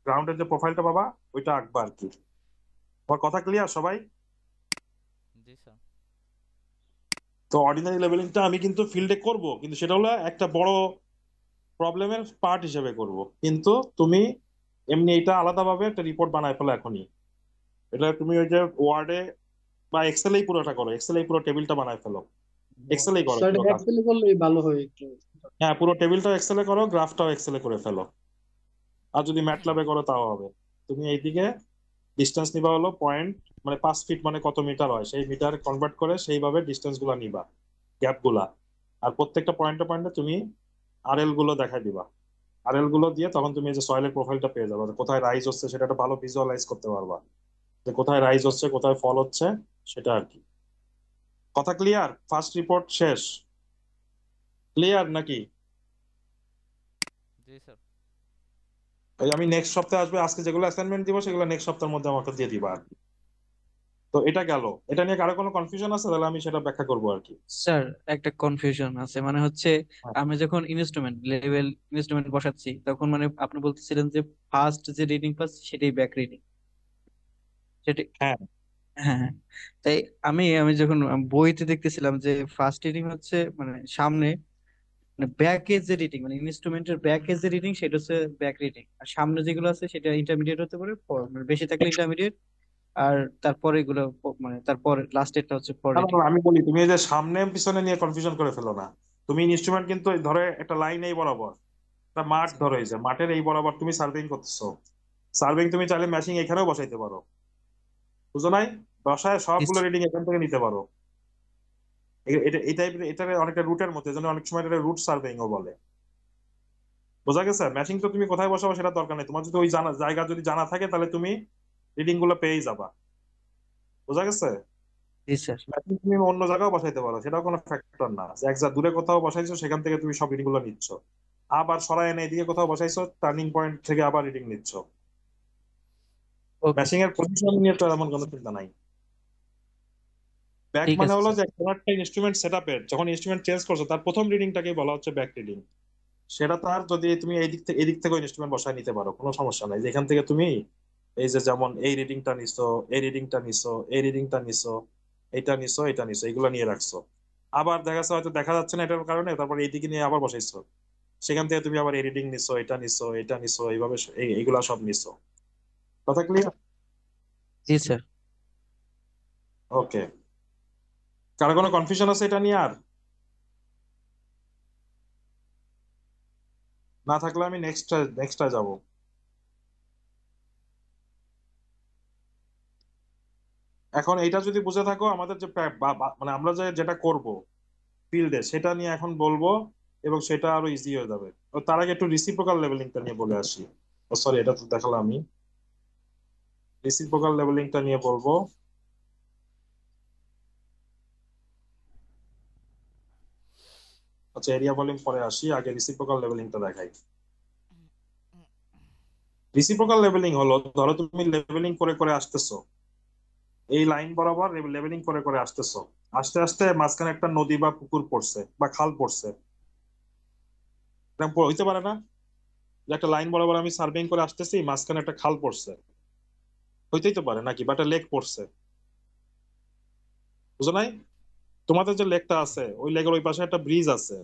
গ্রাউন্ডের যে প্রোফাইলটা পাবা ওইটা আঁকবা আর কি। তোমার কথা ক্লিয়ার সবাই? জি স্যার। তো অর্ডিনারি লেভেলিংটা আমি কিন্তু ফিল্ডে করব, কিন্তু সেটা হলো একটা বড় প্রবলেমের পার্ট হিসেবে করব। কিন্তু তুমি এমনি এটা আলাদাভাবে একটা রিপোর্ট বানায় ফেলো এখনই। এটা তুমি ওই যে ওয়ার্ডে বা এক্সেলেই পুরোটা করো, এক্সেলেই পুরো টেবিলটা বানায় ফেলো, এক্সেলেই করো স্যার পুরো এটা কাজ। এক্সেলে করলেই ভালো হয় একটু। হ্যাঁ, পুরো টেবিলটা এক্সেলে করো, গ্রাফটাও এক্সেলে করে ফেলো। আর যদি ম্যাটল্যাবে করো তাও হবে। তুমি এইদিকে ডিস্টেন্স নিবা হলো পয়েন্ট, মানে 5 ফিট মানে কত মিটার হয় সেই মিটার কনভার্ট করে সেইভাবে ডিস্টেন্স গুলা নিবা, গ্যাপ গুলা। আর প্রত্যেকটা পয়েন্টে পয়েন্টে তুমি আরএল গুলো দেখাই দিবা। আরএল গুলো দিয়ে তখন তুমি এই যে সয়েলের প্রোফাইলটা পেয়ে যাবে, যে কোথায় রাইজ হচ্ছে সেটা একটা ভালো ভিজুয়ালাইজ করতে পারবা, যে কোথায় রাইজ হচ্ছে কোথায় ফল হচ্ছে সেটা আর কি। কথা ক্লিয়ার? ফার্স্ট রিপোর্ট শেষ, ক্লিয়ার নাকি? জি স্যার। ওই আমি নেক্সট সপ্তাহে আসবে, আজকে যেগুলো অ্যাসাইনমেন্ট দিব সেগুলো নেক্সট সপ্তাহের মধ্যে আমাকে দিয়ে দিবা আর কি। তো এটা গেল, এটা নিয়ে কারো কোনো কনফিউশন আছে? তাহলে আমি সেটা ব্যাখ্যা করবো আর কি। স্যার একটা কনফিউশন আছে, মানে হচ্ছে হ্যাঁ আমি যখন ইনস্ট্রুমেন্ট বসাচ্ছি তখন মানে আপনি বলতেছিলেন যে ফার্স্ট যে রিডিং পাচ্ছি সেটাই ব্যাক রিডিং, সেটাই। হ্যাঁ হ্যাঁ হ্যাঁ। তাই আমি আমি যখন বইতে দেখতেছিলাম যে ফার্স্ট রিডিং হচ্ছে মানে সামনে, মানে ব্যাক এজ যে রিডিং, মানে ইনস্ট্রুমেন্টের ব্যাক এজ যে রিডিং সেটা হচ্ছে ব্যাক রিডিং, আর সামনে যেগুলো আছে সেটা ইন্টারমিডিয়েট হতে পারে, মানে বেশি থাকলে ইন্টারমিডিয়েট, আর তারপরে এগুলো মানে তারপর লাস্টেরটা হচ্ছে ফর না, না, রিডিং। না, আমি বলি, তুমি এই যে সামনে পিছনে নিয়ে কনফিউশন করে ফেলো না। তুমি ইনস্ট্রুমেন্ট কিন্তু ধরে একটা লাইন এই বরাবর, একটা মাঠ ধরো, এই যে মাঠের এই বরাবর তুমি সার্ভেইং করতেছো। সার্ভেইং তুমি চাইলে ম্যাচিং এখানেও বসাইতে পারো, বুঝো নাই? বসায় সবগুলো রিডিং এখান থেকে নিতে পারো। এটা এই টাইপের, এটা অনেকটা রুটের মতো, এই জন্য অনেক সময় এটা রুট সার্ভেইং ও বলে। বোঝা গেছে? ম্যাচিং তো তুমি কোথায় বসাবো সেটা দরকার নেই, তোমার যদি ওই জানা জায়গা যদি জানা থাকে তাহলে তুমি রিডিং গুলো পেয়েই যাবা। বোঝা গেছে? জি স্যার। ম্যাচিং তুমি অন্য জায়গাও বসাইতে পারো, সেটাও কোনো ফ্যাক্টর না, যে এক দূরে কোথাও বসাইছো সেখান থেকে তুমি সব রিডিং গুলো নিচ্ছ, আবার সরায় এনে এদিকে কোথাও বসাইছো টার্নিং পয়েন্ট থেকে আবার রিডিং নিচ্ছ। ওকে ম্যাচিং এর পজিশন নিয়ে তো এমন কোনো চিন্তা নাই। ব্যাক ঠিক মানে আছে হলো স্যার। যে কোনো একটা ইনস্ট্রুমেন্ট সেটআপের যখন ইনস্ট্রুমেন্ট চেঞ্জ করছো তার প্রথম রিডিংটাকেই বলা হচ্ছে ব্যাক রিডিং। সেটা তার যদি তুমি এই দিক থেকে ইনস্ট্রুমেন্ট বসায় নিতে পারো, কোনো সমস্যা নাই, যে এখান থেকে তুমি এই যে যেমন এই রিডিংটা নিছো, এই রিডিংটা নিছো, এই রিডিংটা নিছো, এটা নিছো, এটা নিছো, এগুলো নিয়ে রাখছো। আবার দেখা যাচ্ছে হয়তো দেখা যাচ্ছে না এটার কারণে, তারপর এইদিকে নিয়ে আবার বসাইছো, সেখান থেকে তুমি আবার এই রিডিং নিছো, এটা নিছো, এটা নিছো, এইভাবে এইগুলা সব নিছো। কথা ক্লিয়ার? জি স্যার। ওকে। কারো কোনো কনফিউশন আছে এটা নিয়ে? আর না থাকলে আমি নেক্সটটা যাব। এখন এইটা যদি বুঝে থাকো, আমাদের যে মানে আমরা যে যেটা করব ফিল্ডে সেটা নিয়ে এখন বলবো, এবং সেটা আরো ইজি হয়ে যাবে। তো তার আগে একটু রিসিপ্রোকাল লেভেলিংটা নিয়ে বলে আসি। ও সরি, এটা তো দেখালাম আমি। রিসিপ্রোকাল লেভেলিংটা নিয়ে বলবো। আচ্ছা, এরিয়া ভলিউম পরে আসি, আগে রিসিপ্রোকাল লেভেলিংটা দেখাই। রিসিপ্রোকাল লেভেলিং হলো, ধরো তুমি লেভেলিং করে করে আসতেছো, এই লাইন বরাবর লেভেলিং করে করে আসতেছো, আস্তে আস্তে মাঝখানে একটা নদী বা পুকুর পড়ছে বা খাল পড়ছে। এরকম হইতে পারে না যে একটা লাইন বরাবর আমি সার্ভেইং করে আসতেছি, মাঝখানে একটা খাল পড়ছে? হইতেই তো পারে নাকি, বা একটা লেক পড়ছে। বুঝো নাই? তোমাদের যে লেকটা আছে ওই লেকের ওই পাশে একটা ব্রিজ আছে,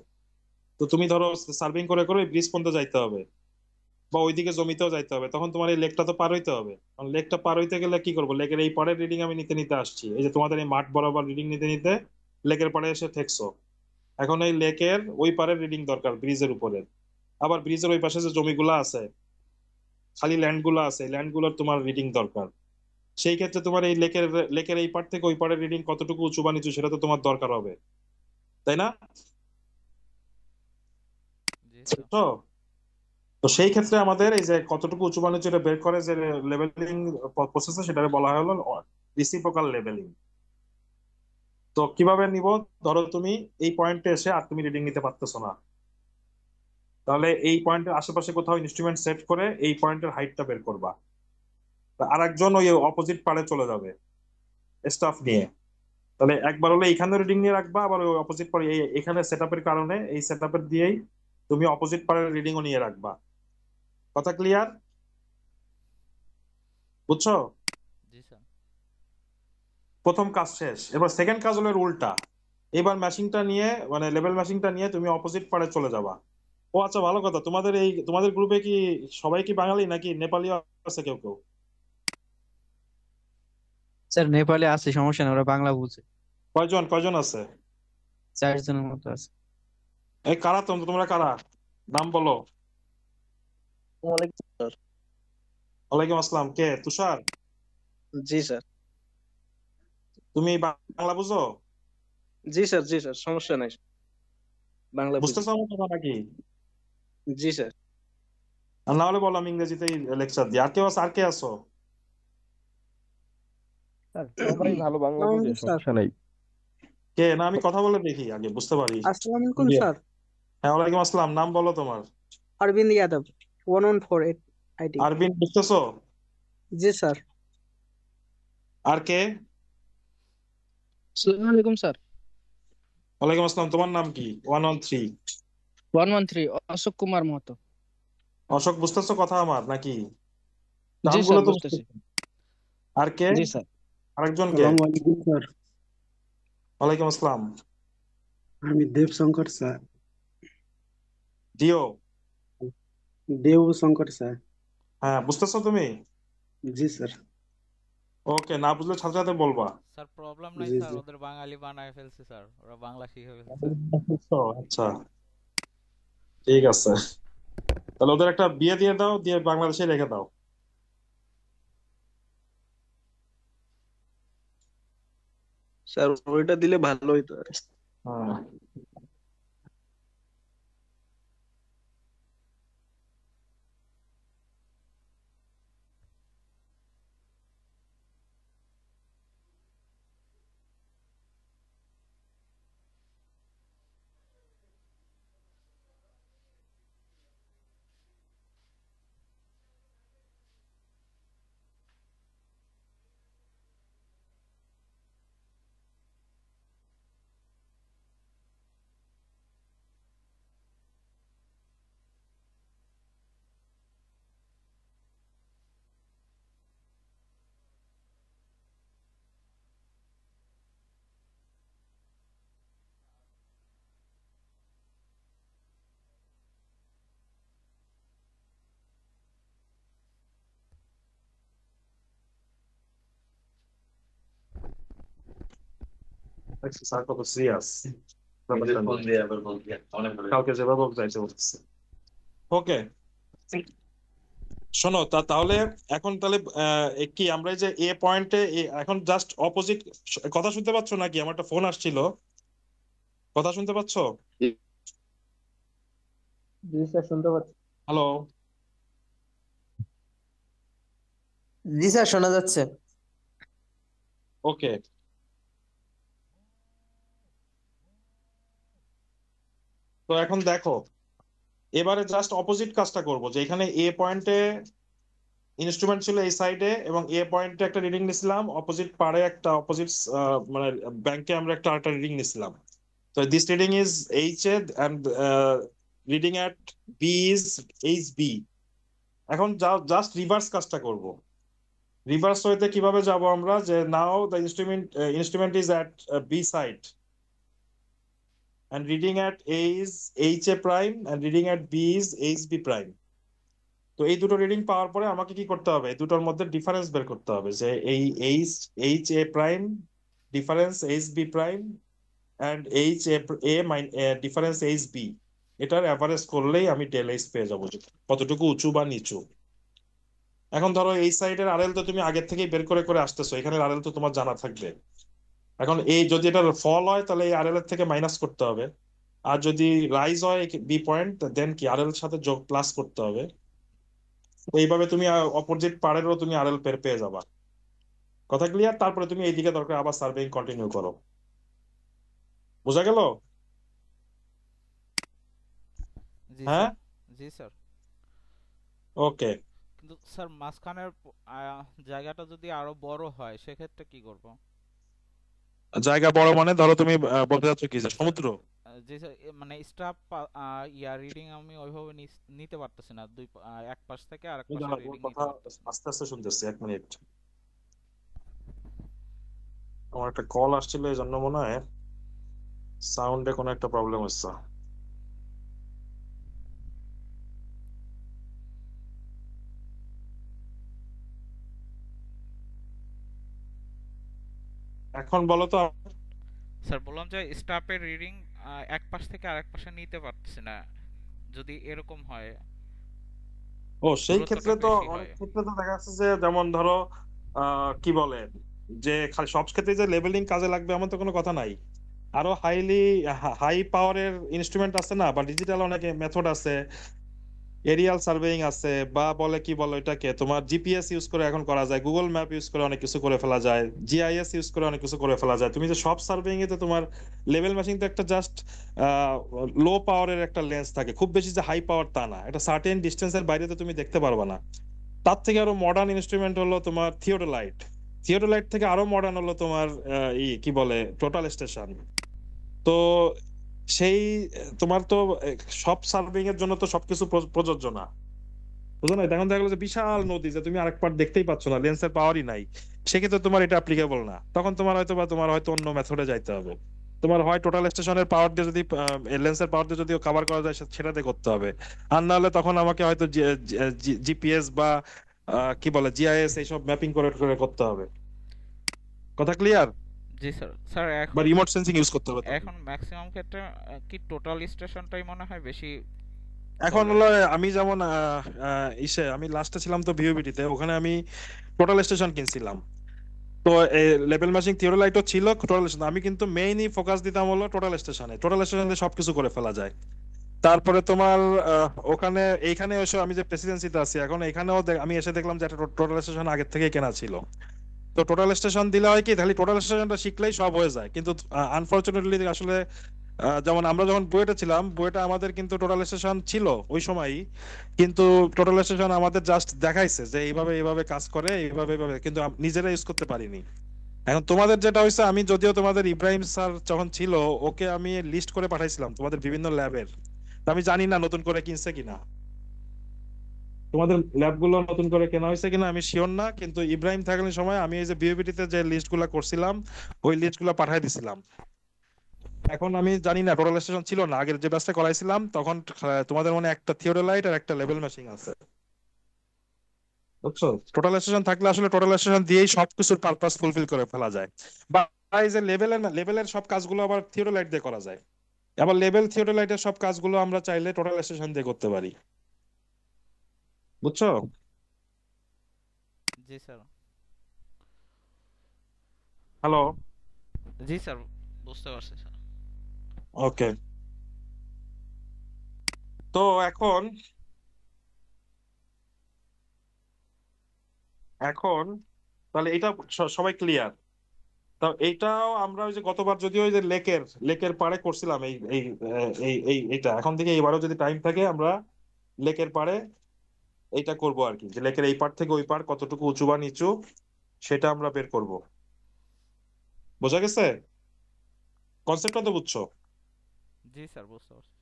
তো তুমি ধরো সার্ভেইং করে করে ব্রিজ পর্যন্ত যাইতে হবে, বা ওইদিকে জমিতেও যাইতে হবে, তখন তোমার এই লেকটা তো পার হইতে হবে। কারণ লেকটা পার হইতে গেলে কি করবো, লেকের এই পাড়ের রিডিং আমি নিতে নিতে আসছি, এই যে তোমাদের এই মাঠ বরাবর রিডিং নিতে নিতে লেকের পাড়ে এসে ঠেকছো। এখন এই লেকের ওই পাড়ের রিডিং দরকার ব্রিজের উপরে, আবার ব্রিজের ওই পাশে যে জমিগুলো আছে, খালি ল্যান্ড গুলো আছে, ল্যান্ড গুলোর তোমার রিডিং দরকার। সেই ক্ষেত্রে তোমার এই লেকের এই পার থেকে ওই পাড়ের রিডিং কতটুকু উঁচু বা নিচু সেটা তো তোমার দরকার হবে, তাই না? জি স্যার। তো তো সেই ক্ষেত্রে আমাদের এই যে কতটুকু উঁচু বা নিচু এটা বের করে যে লেভেলিং প্রসেস, সেটা বলা হলো রিসিপ্রোকাল লেভেলিং। তো কিভাবে নিব? ধরো তুমি এই পয়েন্টে এসে আর তুমি রিডিং নিতে পারতেছো না, তাহলে এই পয়েন্টের আশেপাশে কোথাও ইনস্ট্রুমেন্ট সেট করে এই পয়েন্টের হাইটটা বের করবা। আর একজন ওই অপোজিট পাড়ে চলে যাবে স্টাফ নিয়ে, তাহলে একবার হলে এইখানে রিডিং নিয়ে রাখবা, আবার ওই অপোজিট পারে এখানে সেটআপের কারণে এই সেটআপের দিয়েই তুমি অপোজিট পারের রিডিংও নিয়ে রাখবা। কথা ক্লিয়ার? বুঝছো? জি স্যার। প্রথম কাজ শেষ, এবার সেকেন্ড কাজ হলো এর উল্টা। এবার ম্যাশিংটা নিয়ে মানে লেভেল ম্যাশিংটা নিয়ে তুমি অপোজিট পারে চলে যাবা। ও আচ্ছা, ভালো কথা, তোমাদের গ্রুপে কি সবাই কি বাঙালি নাকি নেপালিও আছে কেউ কেউ? স্যার নেপালে আছে, সমস্যা নেই, ওরা বাংলা বুঝে। কয়জন কয়জন আছে? 4 জনের মতো আছে। এই কারা তোমরা কারা? নাম বলো। ওয়ালাইকুম স্যার। ওয়ালাইকুম আসসালাম। কে? তুষার? জি স্যার। তুমি বাংলা বুঝো? জি স্যার, জি স্যার, সমস্যা নাই, বাংলা বুঝি। বুঝতেছো আমার কথা নাকি? জি স্যার। আর না হলে বলো, আমি ইংরেজিতেই লেকচার দিই। আর কেউ আছে? আর কে আছো? স্যার সবাই ভালো বাংলা আসসালামু বোঝে, আলাইকুম স্যার। সমস্যা নাই। কে? না, আমি কথা বলে দেখি আগে, বুঝতে পারি। আসসালামু আলাইকুম স্যার। হ্যাঁ, ওয়ালাইকুম আসসালাম। নাম বলো তোমার। अरविंद यादव 114 আইটি। আরবিন বুঝতেছো? জি স্যার। আর কে? আসসালামু আলাইকুম স্যার। ওয়ালাইকুম আসসালাম। তোমার নাম কি? 113। 113 অশোক কুমার মাহাতো। অশোক, বুঝতেছো কথা আমার নাকি? জি নামগুলো স্যার তো বুঝতেছি। বুঝতেছো। আর কে? জি স্যার। আরেকজন কে? আসসালামু আলাইকুম স্যার, ওয়ালাইকুম আসসালাম। আমি দেব শঙ্কর স্যার। ডিও। দেব শঙ্কর স্যার। হ্যাঁ, বুঝতেছো তুমি? জি স্যার। ওকে, না বুঝলে সাথে সাথে বলবা। স্যার প্রবলেম নাই জি স্যার, জি। ওদের বাঙালি বানায় ফেলছে স্যার, ওরা বাংলা শিখে ফেলছে। আচ্ছা, ঠিক আছে। তাহলে ওদের একটা বিয়ে দিয়ে দাও, দিয়ে বাংলাদেশে রেখে দাও। স্যার ওইটা দিলে ভালো হইতো আর। হ্যাঁ। স্যার কত সিরিয়াস কালকে যেভাবে যাইতে বলতেছে। ওকে, শোনো তাহলে এখন তাহলে কি আমরা এই যে এ পয়েন্টে এখন জাস্ট অপোজিট। কথা শুনতে পাচ্ছ নাকি? আমার একটা ফোন আসছিল। কথা শুনতে পাচ্ছ? জি স্যার শুনতে পাচ্ছি। হ্যালো? জি স্যার শোনা যাচ্ছে। ওকে, তো এখন দেখো, এবারে জাস্ট অপোজিট কাজটা করব, যে এখানে এ পয়েন্টে ইনস্ট্রুমেন্ট ছিল এই সাইডে, এবং এ পয়েন্টে একটা রিডিং নিছিলাম, অপোজিট পারে একটা অপোজিট মানে ব্যাংকে আমরা একটা রিডিং নিছিলাম। তো this reading is H A and reading at B is H B. এখন জাস্ট রিভার্স কাজটা করব। রিভার্স ওয়েতে কিভাবে যাব আমরা, যে now the instrument is at B side and reading at A is HA prime and reading at B is HB prime. তো এই দুটো রিডিং পাওয়ার পরে আমাকে কি করতে হবে? এই দুটোর মধ্যে ডিফারেন্স বের করতে হবে, যে এই HA prime difference HB prime and HA difference HB, এটার অ্যাভারেজ করলেই আমি ডেল এইচ পেয়ে যাবো, যে কতটুকু উঁচু বা নিচু। এখন ধরো এই সাইডের আরএল তো তুমি আগের থেকেই বের করে করে আসতেছো, এখানে আরএল তো তোমার জানা থাকবে। এখন এই যদি এটা ফল হয় তাহলে এই আরএল এর থেকে মাইনাস করতে হবে, আর যদি রাইজ হয় বি পয়েন্ট দেন কি আরএল সাথে যোগ প্লাস করতে হবে। তো এইভাবে তুমি অপোজিট পারেরও তুমি আরএল পেয়ে যাবা। কথা ক্লিয়ার? তারপরে তুমি এইদিকে দরকার আবার সার্ভেইং কন্টিনিউ করো। বোঝা গেল? জি হ্যাঁ, স্যার। জি স্যার। ওকে। কিন্তু স্যার মাঝখানের জায়গাটা যদি আরো বড় হয় সেক্ষেত্রে কি করব? জায়গা বড় মানে ধরো তুমি বলতে চাচ্ছ কি, যে সমুদ্র? জি স্যার, মানে স্টাফ রিডিং আমি ওইভাবে নিতে পারতেছি না, এক পাশ থেকে আরেক পাশে রিডিং কথা নিতে পারতেছি না। আস্তে আস্তে শুনতেছি, 1 মিনিট। আমার একটা কল আসছিল, এই জন্য মনে হয় সাউন্ডে কোনো একটা প্রবলেম হচ্ছে। এখন বলো তো। স্যার বললাম যে স্টাফের রিডিং এক পাশ থেকে আরেক পাশে নিতে পারতেছি না, যদি এরকম হয় ও, সেই দূরত্বটা ক্ষেত্রে তো বেশি অনেক হয়। ক্ষেত্রে তো দেখা যাচ্ছে যে, যেমন ধরো কি বলে, যে খালি সব ক্ষেত্রে যে লেভেলিং কাজে লাগবে এমন তো কোনো কথা নাই। আরো হাই পাওয়ারের ইনস্ট্রুমেন্ট আছে না, বা ডিজিটাল অনেক মেথড আছে, এরিয়াল সার্ভেইং আছে, বা বলে কি বলে এটাকে, তোমার জিপিএস ইউজ করে এখন করা যায়, গুগল ম্যাপ ইউজ করে অনেক কিছু করে ফেলা যায়, জিআইএস ইউজ করে অনেক কিছু করে ফেলা যায়। তুমি যে সব সার্ভেইং এ তো তোমার লেভেল মেশিন তো একটা জাস্ট লো পাওয়ারের একটা লেন্স থাকে, খুব বেশি যে হাই পাওয়ার তা না, একটা সার্টেন ডিস্টেন্সের বাইরে তো তুমি দেখতে পারবা না। তার থেকে আরো মডার্ন ইনস্ট্রুমেন্ট হলো তোমার থিওডোলাইট। থিওডোলাইট থেকে আরো মডার্ন হলো তোমার কি বলে টোটাল স্টেশন। তো সেই তোমার তো সব সার্ভিং এর জন্য তো সবকিছু প্রযোজ্য না, বুঝো না? এখন দেখা গেলো যে বিশাল নদী, যে তুমি আরেক পার দেখতেই পাচ্ছ না, লেন্সের পাওয়ারই নাই, সেক্ষেত্রে তোমার এটা অ্যাপ্লিকেবল না। তখন তোমার হয়তো অন্য মেথডে যাইতে হবে। তোমার হয় টোটাল স্টেশনের পাওয়ার দিয়ে যদি লেন্সের পাওয়ার দিয়ে যদি কভার করা যায় সেটাতে করতে হবে। আর না হলে তখন আমাকে হয়তো জিপিএস বা কি বলে জিআইএস এইসব ম্যাপিং করে করে করতে হবে। কথা ক্লিয়ার? জি স্যার। স্যার বা এখন রিমোট সেন্সিং ইউজ করতে হবে তখন। এখন ম্যাক্সিমাম ক্ষেত্রে কি টোটাল স্টেশনটাই মনে হয় বেশি এখন চলে। হলো আমি যেমন আমি লাস্টে ছিলাম তো ভিউবিটিতে, ওখানে আমি টোটাল স্টেশন কিনছিলাম। তো লেভেল ম্যাচিং থিওরিলাইটও ছিল টোটাল স্টেশন, আমি কিন্তু মেইনই ফোকাস দিতাম হলো টোটাল স্টেশনে। টোটাল স্টেশনে সবকিছু করে ফেলা যায়। তারপরে তোমার ওখানে এইখানে এসে আমি যে প্রেসিডেন্সিতে আছি এখন, এখানেও আমি এসে দেখলাম যে একটা টোটাল স্টেশন আগের থেকেই কেনা ছিল। তো টোটাল স্টেশন দিলে হয় কি, তাহলে টোটাল স্টেশনটা শিখলেই সব হয়ে যায়। কিন্তু আনফরচুনেটলি আসলে যেমন আমরা যখন বুয়েটে ছিলাম, বুয়েটে আমাদের কিন্তু টোটাল স্টেশন ছিল ওই সময়ই, কিন্তু টোটাল স্টেশন আমাদের জাস্ট দেখাইছে যে এইভাবে এইভাবে কাজ করে, এইভাবে এইভাবে, কিন্তু নিজেরা ইউজ করতে পারিনি। এখন তোমাদের যেটা হয়েছে, আমি যদিও তোমাদের ইব্রাহিম স্যার যখন ছিল, ওকে আমি লিস্ট করে পাঠাইছিলাম তোমাদের বিভিন্ন ল্যাবের। আমি জানি না নতুন করে কিনছে কিনা, তোমাদের ল্যাব গুলো নতুন করে কেনা হয়েছে কিনা আমি শিওর না, কিন্তু ইব্রাহিম থাকালীন সময় আমি এই যে বিওবিটিতে যে লিস্ট গুলা করছিলাম, ওই লিস্ট গুলা পাঠাই দিছিলাম। এখন আমি জানি না, টোটাল স্টেশন ছিল না আগের যে ব্যাচটা করাইছিলাম তখন। তোমাদের মনে একটা থিওডোলাইট আর একটা লেভেল মেশিং আছে, বুঝছো? টোটাল স্টেশন থাকলে আসলে টোটাল স্টেশন দিয়েই সবকিছুর পারপাস ফুলফিল করে ফেলা যায়। বা এই যে লেভেলের সব কাজগুলো আবার থিওডোলাইট দিয়ে করা যায়। আবার লেভেল থিওডোলাইটের সব কাজগুলো আমরা চাইলে টোটাল স্টেশন দিয়ে করতে পারি, বুঝছো? জি স্যার। হ্যালো। জি স্যার, বুঝতে পারছি স্যার। ওকে। তো এখন এখন তাহলে এটা সবাই ক্লিয়ার? তা এইটাও আমরা ওই যে গতবার যদিও ওই যে লেকের পাড়ে করছিলাম এই এই এইটা, এখন থেকে এবারও যদি টাইম থাকে আমরা লেকের পাড়ে এইটা করব আর কি, যে লেকের এই পার থেকে ওই পার কতটুকু উঁচু বা নিচু সেটা আমরা বের করব। বোঝা গেছে? কনসেপ্টটা তো বুঝছো? জি স্যার, বুঝতে পারছি।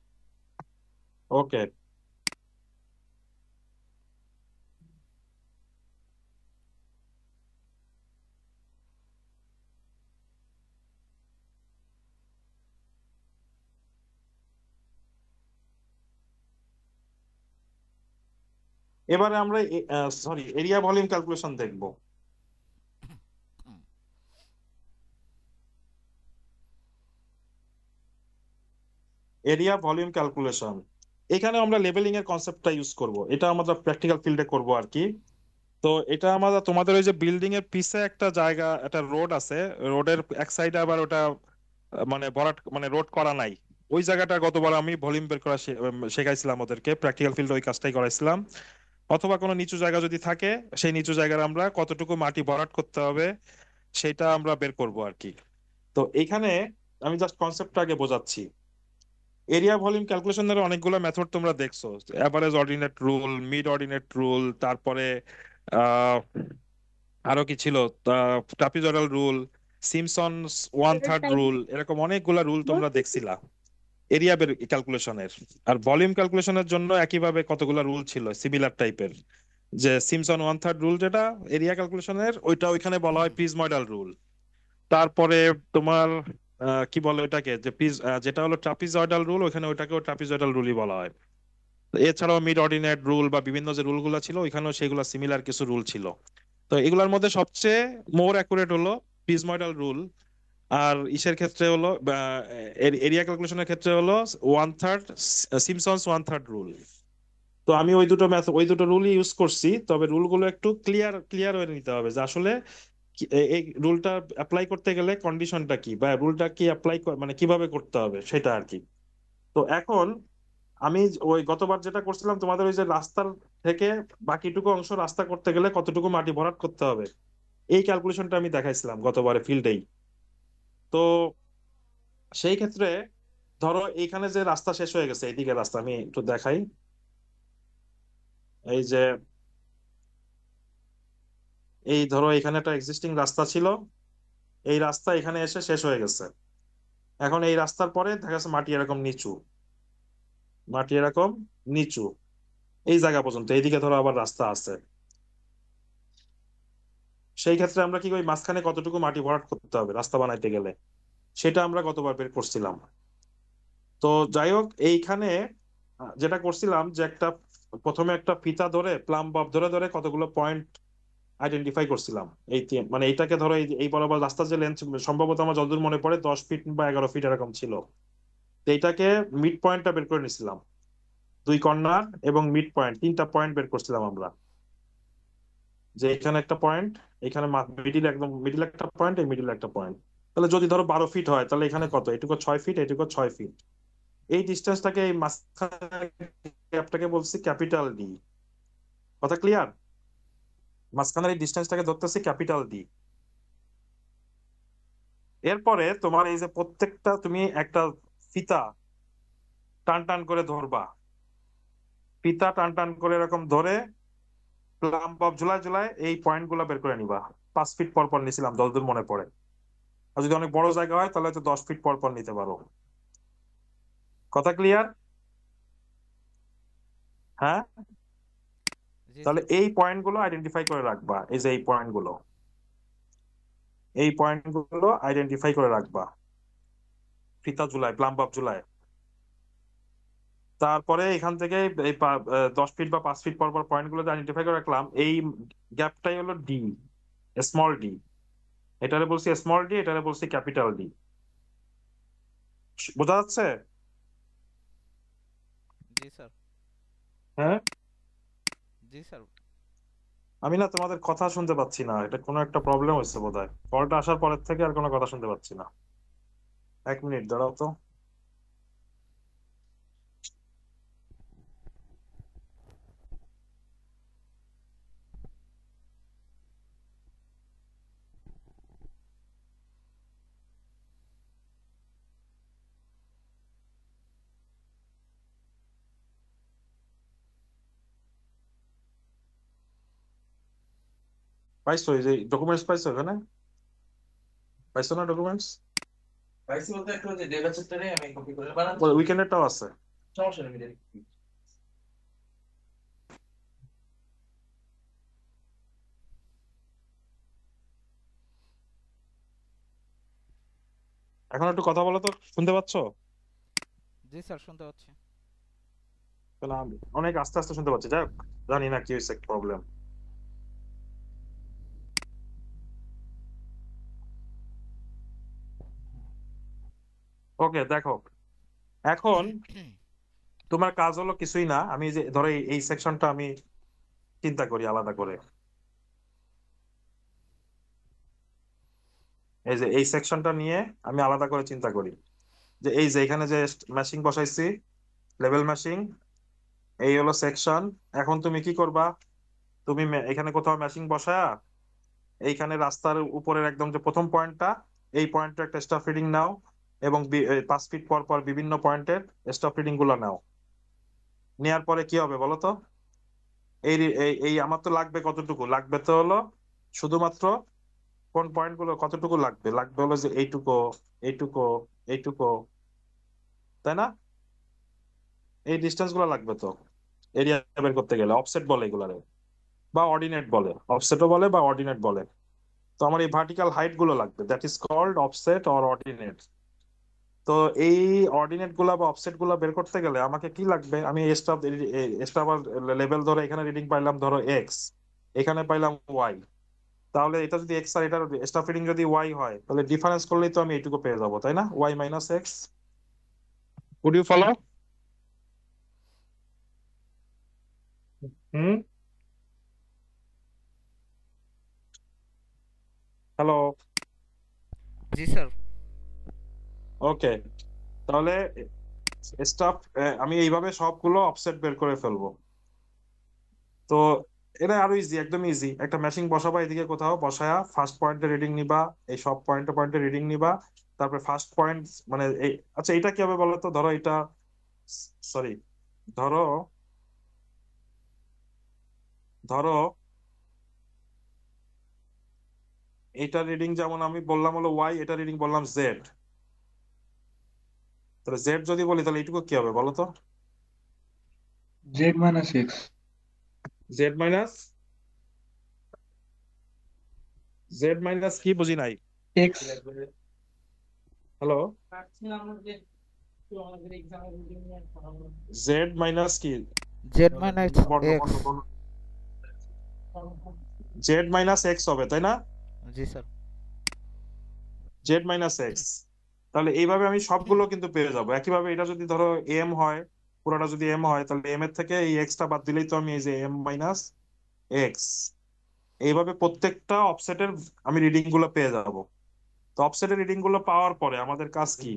ওকে। এবারে আমরা এরিয়া ভলিউম ক্যালকুলেশন দেখব। এরিয়া ভলিউম ক্যালকুলেশন, এখানে আমরা লেবেলিং এর কনসেপ্টটা ইউজ করব, এটা আমরা প্র্যাকটিক্যাল ফিল্ডে করব আর কি। তো এটা আমরা তোমাদের ওই যে বিল্ডিং এর পিছে একটা জায়গা, একটা রোড আছে, রোডের এক সাইডে আবার ওটা মানে ভরাট মানে রোড করা নাই, ওই জায়গাটা গতবার আমি ভলিউম বের করা শেখাইছিলাম ওদেরকে, প্র্যাকটিক্যাল ফিল্ডে ওই কাজটাই করাইছিলাম। অথবা কোনো নিচু জায়গা যদি থাকে, সেই নিচু জায়গায় আমরা কতটুকু মাটি ভরাট করতে হবে সেটা আমরা বের করব আর কি। তো এইখানে আমি জাস্ট কনসেপ্টটা আগে বোঝাচ্ছি। এরিয়া ভলিউম ক্যালকুলেশনের অনেকগুলো মেথড তোমরা দেখছো, average ordinate rule, mid ordinate rule, তারপরে আহ আরো কি ছিল, ট্রাপিজয়েডাল রুল, সিমসনস 1/3 রুল, এরকম অনেকগুলা রুল তোমরা দেখছিলা এরিয়া ক্যালকুলেশনের। আর ভলিউম ক্যালকুলেশনের জন্য একইভাবে কতগুলা রুল ছিল সিমিলার টাইপের, যে সিমসন 1/3 রুল যেটা এরিয়া ক্যালকুলেশনের, ওইটা ওইখানে বলা হয় প্রিজময়েডাল রুল। তারপরে তোমার কি বলে ওইটাকে, যে যেটা হলো ট্রাপিজয়েডাল রুল, ওইখানে ওইটাকেও ট্রাপিজয়েডাল রুলই বলা হয়। এছাড়াও মিড অর্ডিনেট রুল বা বিভিন্ন যে রুলগুলো ছিল, ওইখানেও সেগুলো সিমিলার কিছু রুল ছিল। তো এগুলোর মধ্যে সবচেয়ে মোর অ্যাকুরেট হলো প্রিজময়েডাল রুল। আর ইসের ক্ষেত্রে হলো এরিয়া ক্যালকুলেশনের ক্ষেত্রে হলো 1/3 সিমসনস 1/3 রুল। তো আমি ওই দুটো রুলই ইউজ করছি, তবে রুলগুলো একটু ক্লিয়ার হয়ে নিতে হবে যে আসলে এই রুলটা অ্যাপ্লাই করতে গেলে কন্ডিশনটা কি, বা রুলটা কি অ্যাপ্লাই মানে কিভাবে করতে হবে সেটা আর কি। তো এখন আমি ওই গতবার যেটা করছিলাম তোমাদের ওই যে রাস্তার থেকে বাকিটুকু অংশ রাস্তা করতে গেলে কতটুকু মাটি ভরাট করতে হবে, এই ক্যালকুলেশনটা আমি দেখাইছিলাম গতবারে ফিল্ডেই। তো সেই ক্ষেত্রে ধরো এইখানে যে রাস্তা শেষ হয়ে গেছে, এইদিকে রাস্তা আমি একটু দেখাই, এই যে এই ধরো এখানে একটা এক্সিস্টিং রাস্তা ছিল, এই রাস্তা এখানে এসে শেষ হয়ে গেছে। এখন এই রাস্তার পরে দেখা যাচ্ছে মাটি এরকম নিচু, মাটি এরকম নিচু, এই জায়গা পর্যন্ত, এইদিকে ধরো আবার রাস্তা আছে। সেই ক্ষেত্রে আমরা কি করি, মাঝখানে কতটুকু মাটি ভরাট করতে হবে রাস্তা বানাইতে গেলে, সেটা আমরা গতবার বের করছিলাম। তো যাই হোক, এইখানে যেটা করছিলাম যে একটা প্রথমে একটা ফিতা ধরে প্লাম বব ধরে ধরে কতগুলো পয়েন্ট আইডেন্টিফাই করছিলাম। মানে এইটাকে ধরো এই বরাবর রাস্তার যে লেন্থ সম্ভবত আমার যতদূর মনে পড়ে 10 ফিট বা 11 ফিট এরকম ছিল। তো এইটাকে মিড পয়েন্টটা বের করে নিছিলাম, দুই কর্নার এবং মিড পয়েন্ট, 3টা পয়েন্ট বের করছিলাম আমরা। যে এখানে একটা পয়েন্ট, এখানে মিডিল, একদম মিডিল একটা পয়েন্ট, এই মিডিল একটা পয়েন্ট। তাহলে যদি ধরো 12 ফিট হয়, তাহলে এখানে কত, এটুকু 6 ফিট, এটুকু 6 ফিট। এই ডিস্টেন্সটাকে, এই মাঝখানে গ্যাপটাকে বলছি ক্যাপিটাল ডি। কথা ক্লিয়ার? মাঝখানের এই ডিস্টেন্সটাকে ধরতেছি ক্যাপিটাল ডি। এরপরে তোমার এই যে প্রত্যেকটা তুমি একটা ফিতা টান টান করে ধরবা, ফিতা টান টান করে এরকম ধরে প্লাম বব ঝুলায় ঝুলায় এই পয়েন্ট গুলা বের করে নিবা। 5 ফিট পর পর নিছিলাম যতদূর মনে পড়ে। আর যদি অনেক বড় জায়গা হয় তাহলে হয়তো 10 ফিট পর পর নিতে পারো। কথা ক্লিয়ার? হ্যাঁ, জি তাহলে স্যার। এই পয়েন্ট গুলো আইডেন্টিফাই করে রাখবা। এই যে এই পয়েন্ট গুলো, এই পয়েন্ট গুলো আইডেন্টিফাই করে রাখবা ফিতা ঝুলায়, প্লাম বব ঝুলায়। তারপরে এখান থেকে এই 10 ফিট বা 5 ফিট পর পর পয়েন্ট গুলো আইডেন্টিফাই করে রাখলাম। এই গ্যাপটাই হলো ডি, স্মল ডি। এটারে বলছি স্মল ডি, এটারে বলছি ক্যাপিটাল ডি। বোঝা যাচ্ছে? জি স্যার। হ্যাঁ, জি স্যার। আমি না তোমাদের কথা শুনতে পাচ্ছি না, এটা কোনো একটা প্রবলেম হচ্ছে বোধহয়। কলটা আসার পরের থেকে আর কোনো কথা শুনতে পাচ্ছি না। 1 মিনিট দাঁড়াও তো। পাইছো এই যে ডকুমেন্টস পাইছো? এখানে পাইছো না ডকুমেন্টস? পাইছি বলতে একটু যে ডেটা চ্যাপ্টারে আমি কপি করে বানাচ্ছি, উইকেন্ডেরটাও আছে। সমস্যা নেই। এখন একটু কথা বলো তো, শুনতে পাচ্ছো? জি স্যার, শুনতে পাচ্ছি। তাহলে আমি অনেক আস্তে আস্তে শুনতে পাচ্ছি, যাই হোক, জানি না কি হয়েছে প্রবলেম। ওকে, দেখো এখন তোমার কাজ হলো কিছুই না। আমি যে ধরো এই সেকশনটা আমি চিন্তা করি আলাদা করে। এই যে এই সেকশনটা নিয়ে আমি আলাদা করে চিন্তা করি, যে এই যে এখানে যে ম্যাশিং বসাইছি, লেভেল ম্যাশিং, এই হলো সেকশন। এখন তুমি কি করবা, তুমি এখানে কোথাও ম্যাশিং বসায়া এইখানে রাস্তার উপরের একদম যে প্রথম পয়েন্টটা, এই পয়েন্টে একটা স্টাফ রিডিং নাও, এবং 5 ফিট পর পর বিভিন্ন পয়েন্টের স্টাফ রিডিং গুলো নাও। নেওয়ার পরে কি হবে বলো তো? এই এই এই আমার তো লাগবে কতটুকু, লাগবে তো হলো শুধুমাত্র কোন পয়েন্ট গুলো কতটুকু লাগবে, লাগবে হলো যে এইটুকু, এইটুকু, এইটুকু, তাই না? এই ডিস্টেন্স গুলো লাগবে তো এরিয়া বের করতে গেলে। অফসেট বলে এগুলারে, বা অর্ডিনেট বলে, অফসেটও বলে বা অর্ডিনেট বলে। তো আমার এই ভার্টিক্যাল হাইট গুলো লাগবে, that is called offset or ordinate. তো এই অর্ডিনেট গুলা বা অফসেট গুলা বের করতে গেলে আমাকে কি লাগবে, আমি স্টাফ লেভেল ধরো এখানে রিডিং পাইলাম ধরো এক্স, এখানে পাইলাম ওয়াই। তাহলে এটা যদি এক্স আর এটার স্টাফ রিডিং যদি ওয়াই হয়, তাহলে ডিফারেন্স করলেই তো আমি এইটুকু পেয়ে যাবো, তাই না? Y minus X. Would you follow? Hmm, hello, জি স্যার। ওকে। তাহলে স্টাফ আমি এইভাবে সবগুলো অফসেট বের করে ফেলবো। তো এটা আরো ইজি, একদম ইজি। একটা ম্যাশিং বসাবা এদিকে কোথাও, বসায়া ফার্স্ট পয়েন্টে রিডিং নিবা, এই সব পয়েন্টে পয়েন্টে রিডিং নিবা। তারপরে ফার্স্ট পয়েন্ট মানে এই, আচ্ছা এটা কি হবে বলো তো? ধরো এটা, সরি, ধরো, ধরো এটা রিডিং যেমন আমি বললাম হলো ওয়াই, এটা রিডিং বললাম জেড। তাহলে জেড যদি বলি তাহলে এইটুকু কি হবে বলো তো? Z minus x. Z minus কি বুঝি নাই। এক্স। হ্যালো, জেড মাইনাস কি? Z minus x. Z minus x হবে তাই না? জি স্যার। Z minus x. তাহলে এইভাবে আমি সবগুলো কিন্তু পেয়ে যাবো একইভাবে। এটা যদি ধরো এম হয়, পুরোটা যদি এম হয়, তাহলে এম এর থেকে এই এক্সটা বাদ দিলেই তো আমি এই যে এম মাইনাস এক্স, এইভাবে প্রত্যেকটা অফসেটের আমি রিডিং গুলো পেয়ে যাব। তো অফসেটের রিডিং গুলো পাওয়ার পরে আমাদের কাজ কি?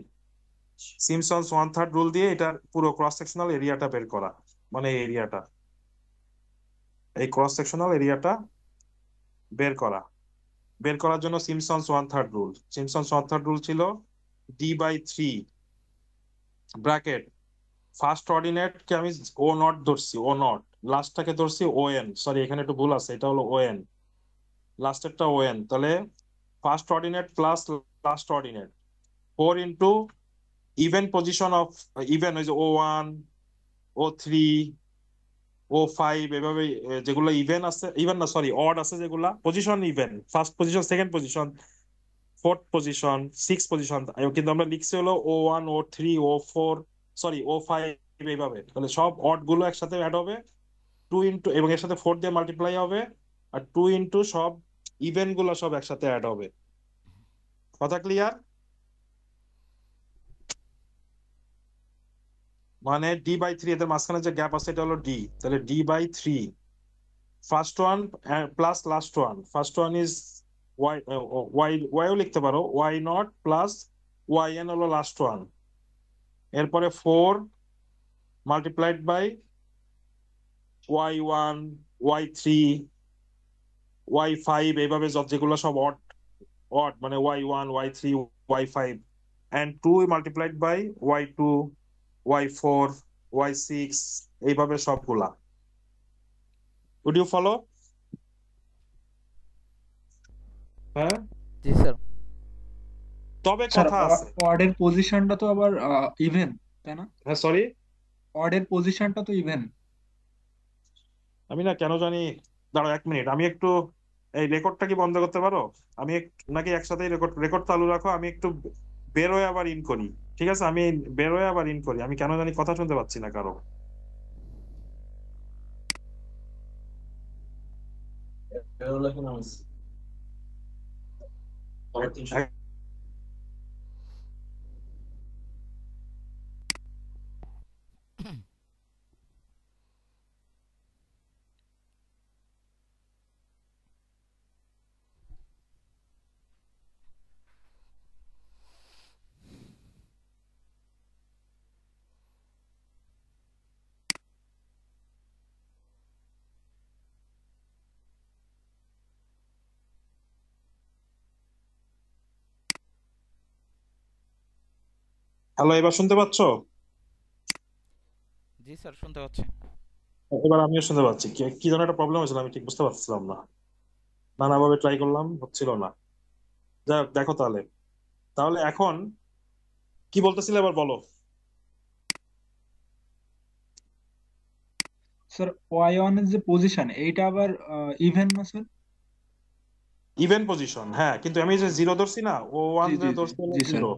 সিমসন্স 1/3 রুল দিয়ে এটার পুরো ক্রস সেকশনাল এরিয়াটা বের করা, মানে এই ক্রস সেকশনাল এরিয়াটা বের করার জন্য সিমসন্স 1/3 রুল ছিল d/3 ব্র্যাকেট ফার্স্ট অর্ডিনেট কে আমি ও নট ধরছি, ও নট লাস্টটাকে ধরছি ও এন, সরি এখানে একটু ভুল আছে, এটা হলো ও এন, লাস্টেরটা ও এন। তাহলে first ordinate plus last ordinate 4 into even position of even, ওই যে O1 O3 O5 এভাবে যেগুলো ইভেন আছে, ইভেন না সরি অড আছে, যেগুলা position even, first position, second position, fourth position, six position, কিন্তু আমরা লিখছি হলো O1 O3 O4 sorry O5 এইভাবে। তাহলে সব অড গুলো একসাথে অ্যাড হবে 2 ইন্টু, এবং এর সাথে 4 দিয়ে মাল্টিপ্লাই হবে, আর 2 ইন্টু সব ইভেন্ট গুলো সব একসাথে অ্যাড হবে। কথা ক্লিয়ার? মানে d/3, এদের মাঝখানে যে গ্যাপ আছে এটা হলো d, তাহলে d/3 first one plus last one. First one is y, ওয়াইও লিখতে পারো, y nought plus y n হলো লাস্ট ওয়ান। এরপরে 4 multiplied by y1 y3 y5, এইভাবে যেগুলো সব অড মানে y1 y3 y5, and 2 multiplied by y2 y4 y6, এইভাবে সবগুলা। Would you follow? হ্যাঁ জি স্যার। তবে স্যার কথা আছে। অডের পজিশনটা তো আবার ইভেন, তাই না? হ্যাঁ সরি, অডের পজিশনটা তো ইভেন। আমি না কেন জানি, দাঁড়াও 1 মিনিট, আমি একটু এই রেকর্ডটা কি বন্ধ করতে পারো? আমি নাকি একসাথেই রেকর্ড চালু রাখো, আমি একটু বের হয়ে আবার ইন করি। ঠিক আছে, আমি বের হয়ে আবার ইন করি, আমি কেন জানি কথা শুনতে পাচ্ছি না কারো। হ্যালো, এবার শুনতে পাচ্ছো? জি স্যার শুনতে পাচ্ছি। এবার আমিও শুনতে পাচ্ছি। কি যেন একটা প্রবলেম হয়েছিল, আমি ঠিক বুঝতে পারছিলাম না, নানাভাবে ট্রাই করলাম, হচ্ছিল না। যাই হোক, দেখো তাহলে তাহলে এখন কি বলতেছিলে এবার বলো। স্যার y1 এর যে পজিশন এইটা আবার ইভেন না স্যার? ইভেন পজিশন, হ্যাঁ, কিন্তু আমি যে জিরো ধরছি না, O1 জি জি রে জি ধরছি হলো জি স্যার। 0,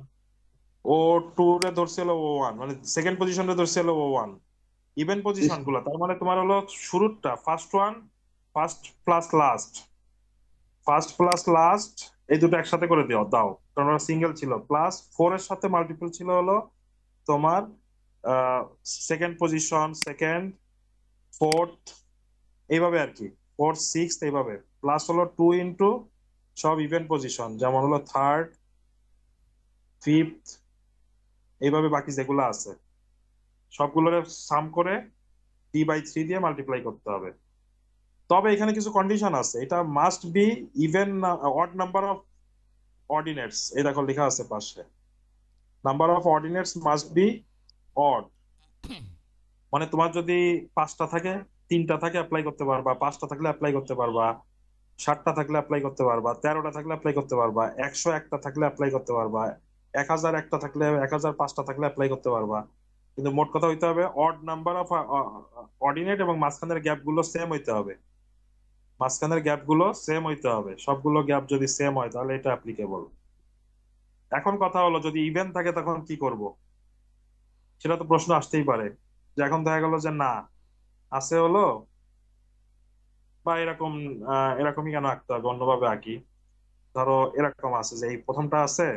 O2 রে ধরছি হলো O1, মানে সেকেন্ড পজিশন রে ধরছি হলো O1। ইভেন জি পজিশন স্যার। গুলো তার মানে তোমার হলো শুরুরটা first one, first plus last, এই দুটো একসাথে করে দাও, কারণ ওরা সিঙ্গেল ছিল, প্লাস 4 এর সাথে মাল্টিপল ছিল হলো তোমার সেকেন্ড পজিশন, সেকেন্ড, ফোর্থ, এইভাবে আর কি, ফোর্থ সিক্সথ, এইভাবে, প্লাস হলো 2 ইন্টু সব ইভেন পজিশন, যেমন হলো থার্ড, ফিফথ, এইভাবে বাকি যেগুলো আছে সবগুলোর সাম করে d/3 দিয়ে মাল্টিপ্লাই করতে হবে। তবে এখানে কিছু কন্ডিশন আছে, এটা must be even odd number of ordinates. এই দেখো লেখা আছে পাশে, number of ordinates must be odd. মানে তোমার যদি 5টা থাকে, 3টা থাকে অ্যাপ্লাই করতে পারবা, 5টা থাকলে অ্যাপ্লাই করতে পারবা, 60টা থাকলে অ্যাপ্লাই করতে পারবা, 13টা থাকলে অ্যাপ্লাই করতে পারবা, 101টা থাকলে অ্যাপ্লাই করতে পারবা, 1001টা থাকলে, 1005টা থাকলে অ্যাপ্লাই করতে পারবা। কিন্তু মোট কথা হইতে হবে অড নাম্বার অফ অর্ডিনেট এবং মাঝখানের গ্যাপ গুলো সেম হইতে হবে। মাঝখানের গ্যাপ গুলো সেম হইতে হবে, সবগুলো গ্যাপ যদি সেম হয় তাহলে এটা অ্যাপ্লিকেবল। এখন কথা হলো যদি ইভেন থাকে তখন কি করব, সেটা তো প্রশ্ন আসতেই পারে যে এখন দেখা গেল যে না আছে হলো, বা এরকম এরকমই কেন আঁকতে হবে, অন্যভাবে আঁকি। ধরো এরকম আছে যে এই প্রথমটা আছে,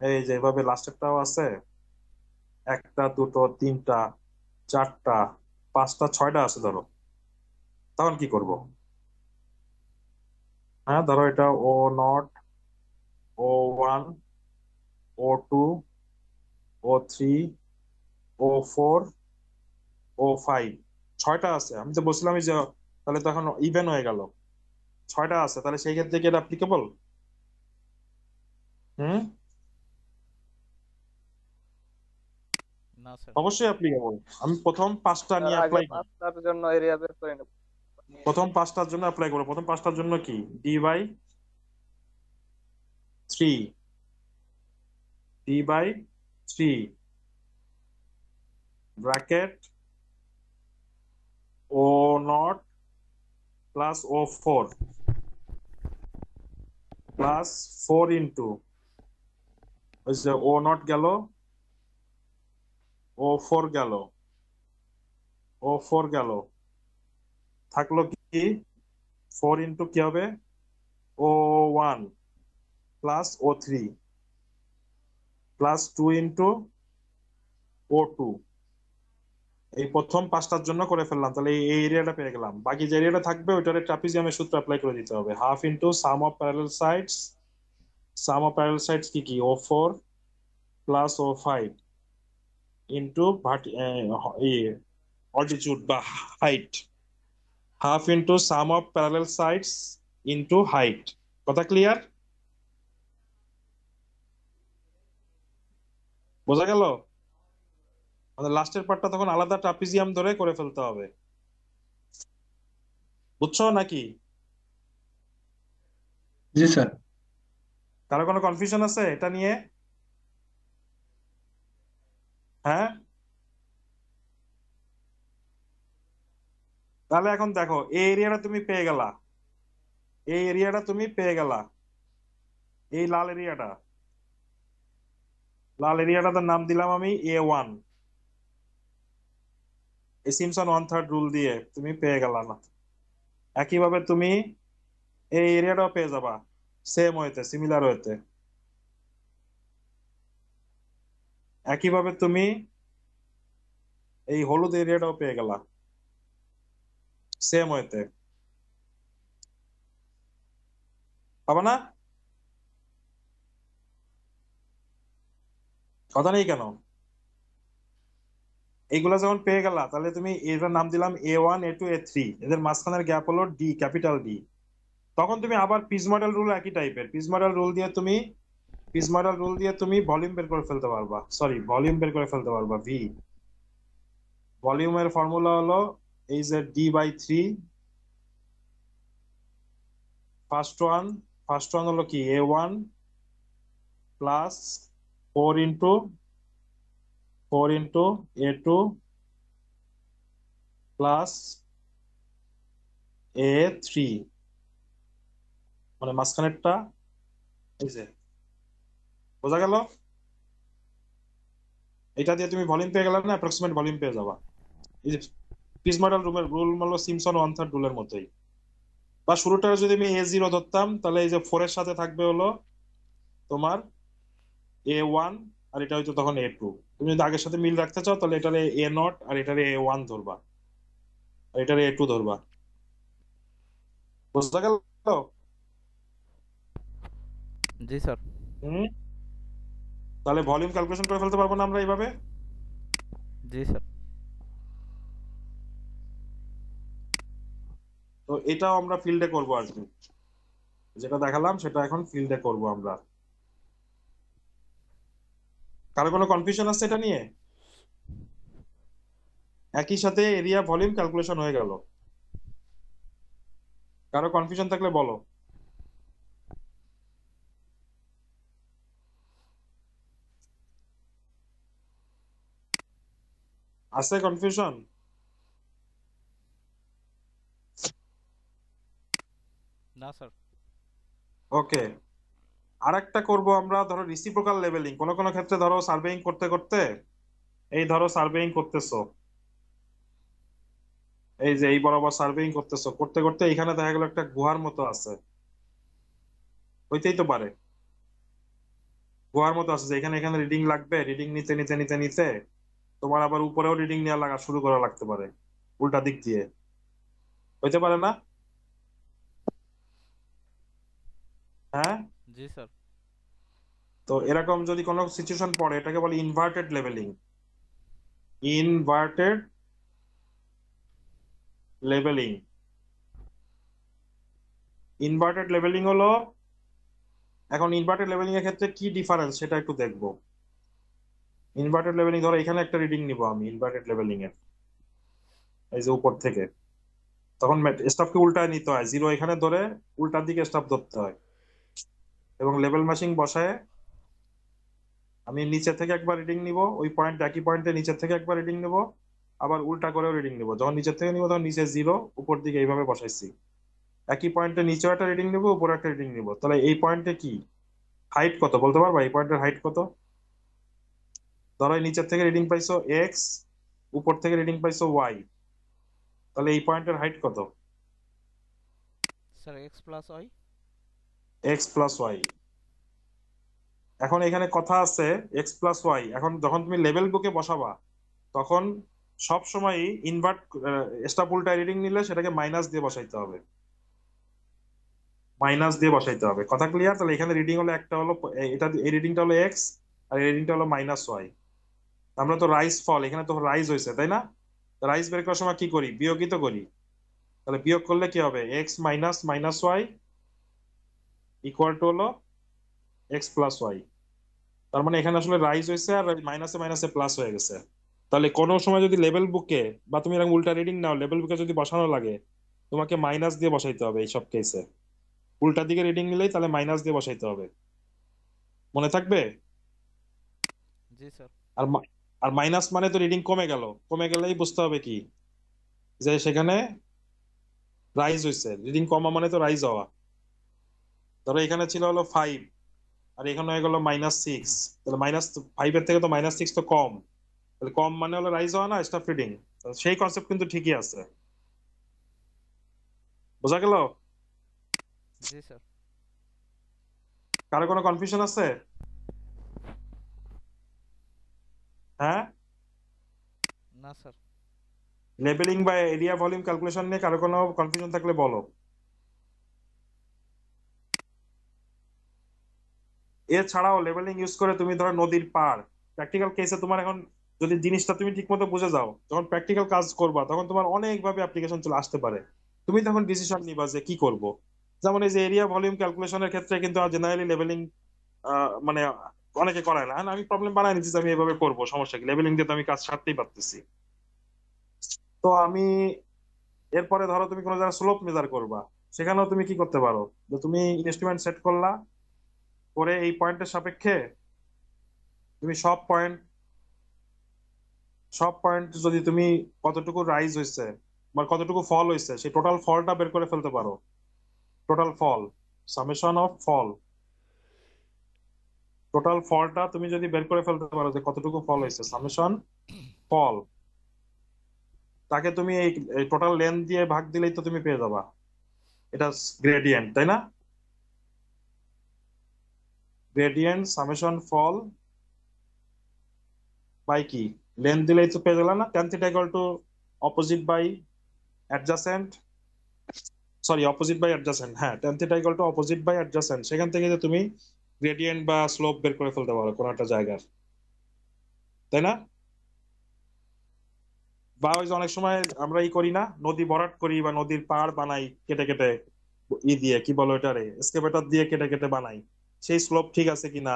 এই যে এইভাবে লাস্টেরটাও আছে, 1টা 2টো 3টা 4টা 5টা 6টা আছে ধরো, তখন কি করব? হ্যাঁ ধরো এটা O0 O1 O2 O3 O4 O5, 6টা আছে। আমি তো বলছিলাম যে তাহলে তো এখন ইভেন হয়ে গেল, 6টা আছে, তাহলে সেই ক্ষেত্রে কি এটা অ্যাপ্লিকেবল? হুম, না স্যার। অবশ্যই অ্যাপ্লিকেবল। আমি প্রথম 5টা স্যার নিয়ে আগে অ্যাপ্লাই করি, 5টার জন্য এরিয়া বের করে নেব। প্রথম 5টার জন্য অ্যাপ্লাই করবো। প্রথম 5টার জন্য কি d/3 d/3 bracket O0 plus O4 plus 4 into ওই যে O0 গেল, O4 গেল, O4 গেল, থাকলো কি 4 ইন্টু কি হবে O1 plus O3 plus 2 into O2। এই প্রথম 5টার জন্য করে ফেললাম, তাহলে এই এরিয়াটা পেয়ে গেলাম। বাকি যে এরিয়াটা থাকবে ওইটারে ট্রাপিজিয়ামের সূত্র অ্যাপ্লাই করে দিতে হবে, half into sum of parallel sides. Sum of parallel sides কি কি O4 plus O5 into altitude বা height, half into sum of parallel sides into height. কথা ক্লিয়ার? বোঝা গেল? আমাদের লাস্টের পার্টটা তখন আলাদা ট্রাপিজিয়াম ধরে করে ফেলতে হবে, বুঝছো নাকি? জি স্যার। কারো কোনো কনফিউশন আছে এটা নিয়ে? হ্যাঁ, তাহলে এখন দেখো এই এরিয়াটা তুমি পেয়ে গেলা, এই এরিয়াটা তুমি পেয়ে গেলা, এই লাল এরিয়াটা, লাল এরিয়াটার নাম দিলাম আমি A1। এই সিমসন 1/3 রুল দিয়ে তুমি পেয়ে গেলা না। একইভাবে তুমি এই এরিয়াটাও পেয়ে যাবা সেম ওয়েতে, সিমিলার ওয়েতে। একইভাবে তুমি এই হলুদ এরিয়াটাও পেয়ে গেলা সেম ওয়েতে, পাবা না? কথা নেই কেন? এইগুলা যখন পেয়ে গেলা তাহলে তুমি এটার নাম দিলাম A1 A2 A3, এদের মাঝখানের গ্যাপ হলো D, ক্যাপিটাল D। তখন তুমি আবার পিস মডেল রুল একই টাইপের, পিস মডেল রুল দিয়ে তুমি ভলিউম বের করে ফেলতে পারবা, সরি ভলিউম বের করে ফেলতে পারবা V। ভলিউমের ফর্মুলা হলো এই যে D/3। ফার্স্ট ওয়ান হলো কি A1 plus 4 into A2 plus A3, মানে মাঝখানেরটা এই যে, বোঝা গেল? এটা দিয়ে তুমি ভলিউম পেয়ে গেলে না, অ্যাপ্রক্সিমেট ভলিউম পেয়ে যাবা। এই যে পিস মডেল রুল হলো সিমসন 1/3 রুলের মতোই। বা শুরুটা যদি আমি A0 ধরতাম তাহলে এই যে 4 এর সাথে থাকবে হলো তোমার A1 আর এটা হয়তো তখন A2। তুমি যদি আগের সাথে মিল রাখতে চাও তাহলে এটারে A0 আর এটারে A1 ধরবা, আর এটারে A2 ধরবা। বুঝতে গেল? জি স্যার। হুম, তাহলে ভলিউম ক্যালকুলেশন করে ফেলতে পারবো না আমরা এইভাবে? জি স্যার। তো এটাও আমরা ফিল্ডে করবো আর কি, যেটা দেখালাম সেটা এখন ফিল্ডে করব আমরা। কারো কোনো কনফিউশন আছে এটা নিয়ে? একই সাথে এরিয়া ভলিউম ক্যালকুলেশন হয়ে গেল। কারো কনফিউশন থাকলে বলো। আছে কনফিউশন? না স্যার। ওকে, আরেকটা করব আমরা, ধরো রিসিপ্রোকাল লেভেলিং। কোন কোন ক্ষেত্রে ধরো সার্ভেইং করতে করতে, এই ধরো সার্ভেইং করতেছো, এই যে এই বরাবর সার্ভেইং করতেছো, করতে করতে এখানে দেখা গেল একটা গুহার মতো আছে, হইতেই তো পারে গুহার মতো আছে, যে এখানে এখানে রিডিং লাগবে, রিডিং নিতে নিতে নিতে নিতে তোমার আবার উপরেও রিডিং নেওয়া লাগা শুরু করা লাগতে পারে, উল্টা দিক দিয়ে, হইতে পারে না? হ্যাঁ। জি স্যার। তো এরকম যদি কোনো সিচুয়েশন পড়ে, এটাকে বলে inverted leveling. Inverted leveling. Inverted leveling হলো, এখন ইনভার্টেড লেভেলিং এর ক্ষেত্রে কি ডিফারেন্স সেটা একটু দেখবো। ইনভার্টেড লেভেলিং ধরো এখানে একটা রিডিং নিব আমি ইনভার্টেড লেভেলিং এর, এই যে উপর থেকে, তখন স্টাফকে উল্টায় নিতে হয়, জিরো এখানে ধরে উল্টার দিকে স্টাফ ধরতে হয়, এবং লেভেল ম্যাচিং বসায় আমি নিচে থেকে একবার রিডিং নিব, ওই পয়েন্ট একই পয়েন্টে নিচে থেকে একবার রিডিং নিব, আবার উল্টা করেও রিডিং নিব। যখন নিচের থেকে নিব তখন নিচে জিরো, উপর দিকে এইভাবে বসাইছি। একই পয়েন্টে নিচেও একটা রিডিং নিব, উপরে একটা রিডিং নিব। তাহলে এই পয়েন্টে কি হাইট কত বলতে পারবা? এই পয়েন্টের হাইট কত? ধরো এই নিচের থেকে রিডিং পাইছো এক্স, উপর থেকে রিডিং পাইছো ওয়াই, তাহলে এই পয়েন্টের হাইট কত? Sir x plus y. X plus y. এখন এখানে কথা আছে এক্স প্লাস ওয়াই, এখন যখন তুমি লেভেল বুকে বসাবা তখন সব সময় ইনভার্ট স্টাফ উল্টায় রিডিং নিলে সেটাকে মাইনাস দিয়ে বসাইতে হবে, মাইনাস দিয়ে বসাইতে হবে। কথা ক্লিয়ার? তাহলে এখানে রিডিং হলো একটা হলো এটা, এই রিডিংটা হলো এক্স আর এই রিডিংটা হলো মাইনাস ওয়াই। আমরা তো রাইজ ফল, এখানে তো রাইজ হয়েছে তাই না? রাইজ বের করার সময় কি করি? বিয়োগই তো করি। তাহলে বিয়োগ করলে কি হবে? X minus minus y equal to হলো এক্স প্লাস ওয়াই। তার মানে এখানে আসলে রাইজ হয়েছে আর মাইনাসে মাইনাসে প্লাস হয়ে গেছে। তাহলে কোনো সময় যদি লেভেল বুকে বা তুমি এরকম উল্টা রিডিং নাও, লেভেল বুকে যদি বসানো লাগে তোমাকে মাইনাস দিয়ে বসাইতে হবে। এইসব কেসে উল্টা দিকে রিডিং নিলেই তাহলে মাইনাস দিয়ে বসাইতে হবে, মনে থাকবে? জি স্যার। আর আর মাইনাস মানে তো রিডিং কমে গেল, কমে গেলেই বুঝতে হবে কি যে সেখানে রাইজ হয়েছে। রিডিং কমা মানে তো রাইজ হওয়া। ধরো এখানে ছিল হলো 5 আর এখানে হয়ে গেল -6, তাহলে -5 এর থেকে তো -6 তো কম, তাহলে কম মানে হলো রাইজ হওয়া না স্টাফ রিডিং। সেই কনসেপ্ট কিন্তু ঠিকই আছে, বোঝা গেল? জি স্যার। কারো কোনো কনফিউশন আছে? হ্যাঁ। না স্যার। লেবেলিং বা এরিয়া ভলিউম ক্যালকুলেশন নিয়ে কারো কোনো কনফিউশন থাকলে বলো। এছাড়াও লেবেলিং ইউজ করে তুমি ধরো নদীর পার, প্র্যাকটিক্যাল কেসে তোমার এখন যদি জিনিসটা তুমি ঠিকমতো বুঝে যাও, যখন প্র্যাকটিক্যাল কাজ করবা তখন তোমার অনেক ভাবে অ্যাপ্লিকেশন চলে আসতে পারে। তুমি তখন ডিসিশন নিবা যে কি করব। যেমন এই যে এরিয়া ভলিউম ক্যালকুলেশনের ক্ষেত্রে কিন্তু জেনারেলি লেবেলিং মানে অনেকে করায় না। আমি প্রবলেম বানাই নিচ্ছি যে আমি এভাবে করবো, সমস্যা কি? লেবেলিং দিয়ে তো আমি কাজ সারতেই পারতেছি। তো আমি এরপরে ধরো তুমি কোনো জায়গায় স্লোপ মেজার করবা, সেখানেও তুমি কি করতে পারো, যে তুমি ইনস্ট্রুমেন্ট সেট করলা, করে এই পয়েন্টের সাপেক্ষে তুমি সব পয়েন্ট যদি তুমি কতটুকু রাইজ হয়েছে বা কতটুকু ফল হয়েছে সেই টোটাল ফলটা বের করে ফেলতে পারো। Total fall, summation of fall, total ফলটা তুমি যদি বের করে ফেলতে পারো যে কতটুকু ফল হয়েছে, সামেশন ফল, তাকে তুমি এই টোটাল লেন্থ দিয়ে ভাগ দিলেই তো তুমি পেয়ে যাবা এটা গ্রেডিয়েন্ট, তাই না? গ্রেডিয়েন্ট সামেশন ফল বাই কি লেন্থ দিলেই তো পেয়ে গেলাম না? tan theta equal to opposite by adjacent, sorry opposite by adjacent, হ্যাঁ tan theta equal to opposite by adjacent. সেখান থেকে যে তুমি গ্রেডিয়েন্ট বা স্লোপ বের করে ফেলতে পারো কোনো একটা জায়গার, তাই না? বা ওই যে অনেক সময় আমরা করি না, নদী ভরাট করি বা নদীর পাড় বানাই কেটে কেটে, দিয়ে কি বলো এটারে, এক্সকেভেটর দিয়ে কেটে কেটে বানাই, সেই স্লোপ ঠিক আছে কিনা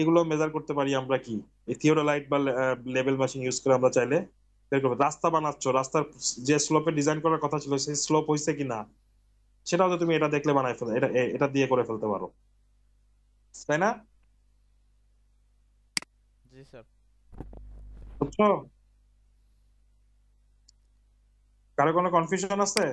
এগুলো মেজার করতে পারি আমরা কি এই থিওডোলাইট বা লেভেল মেশিন ইউজ করে আমরা চাইলে বের করবো। রাস্তা বানাচ্ছ, রাস্তার যে স্লোপে ডিজাইন করার কথা ছিল সেই স্লোপ হয়েছে কিনা সেটাও তো তুমি এটা দেখলে বানাই ফেলে এটা দিয়ে করে ফেলতে পারো, তাই না? জি স্যার। বুঝছো? কারো কোনো কনফিউশন আছে?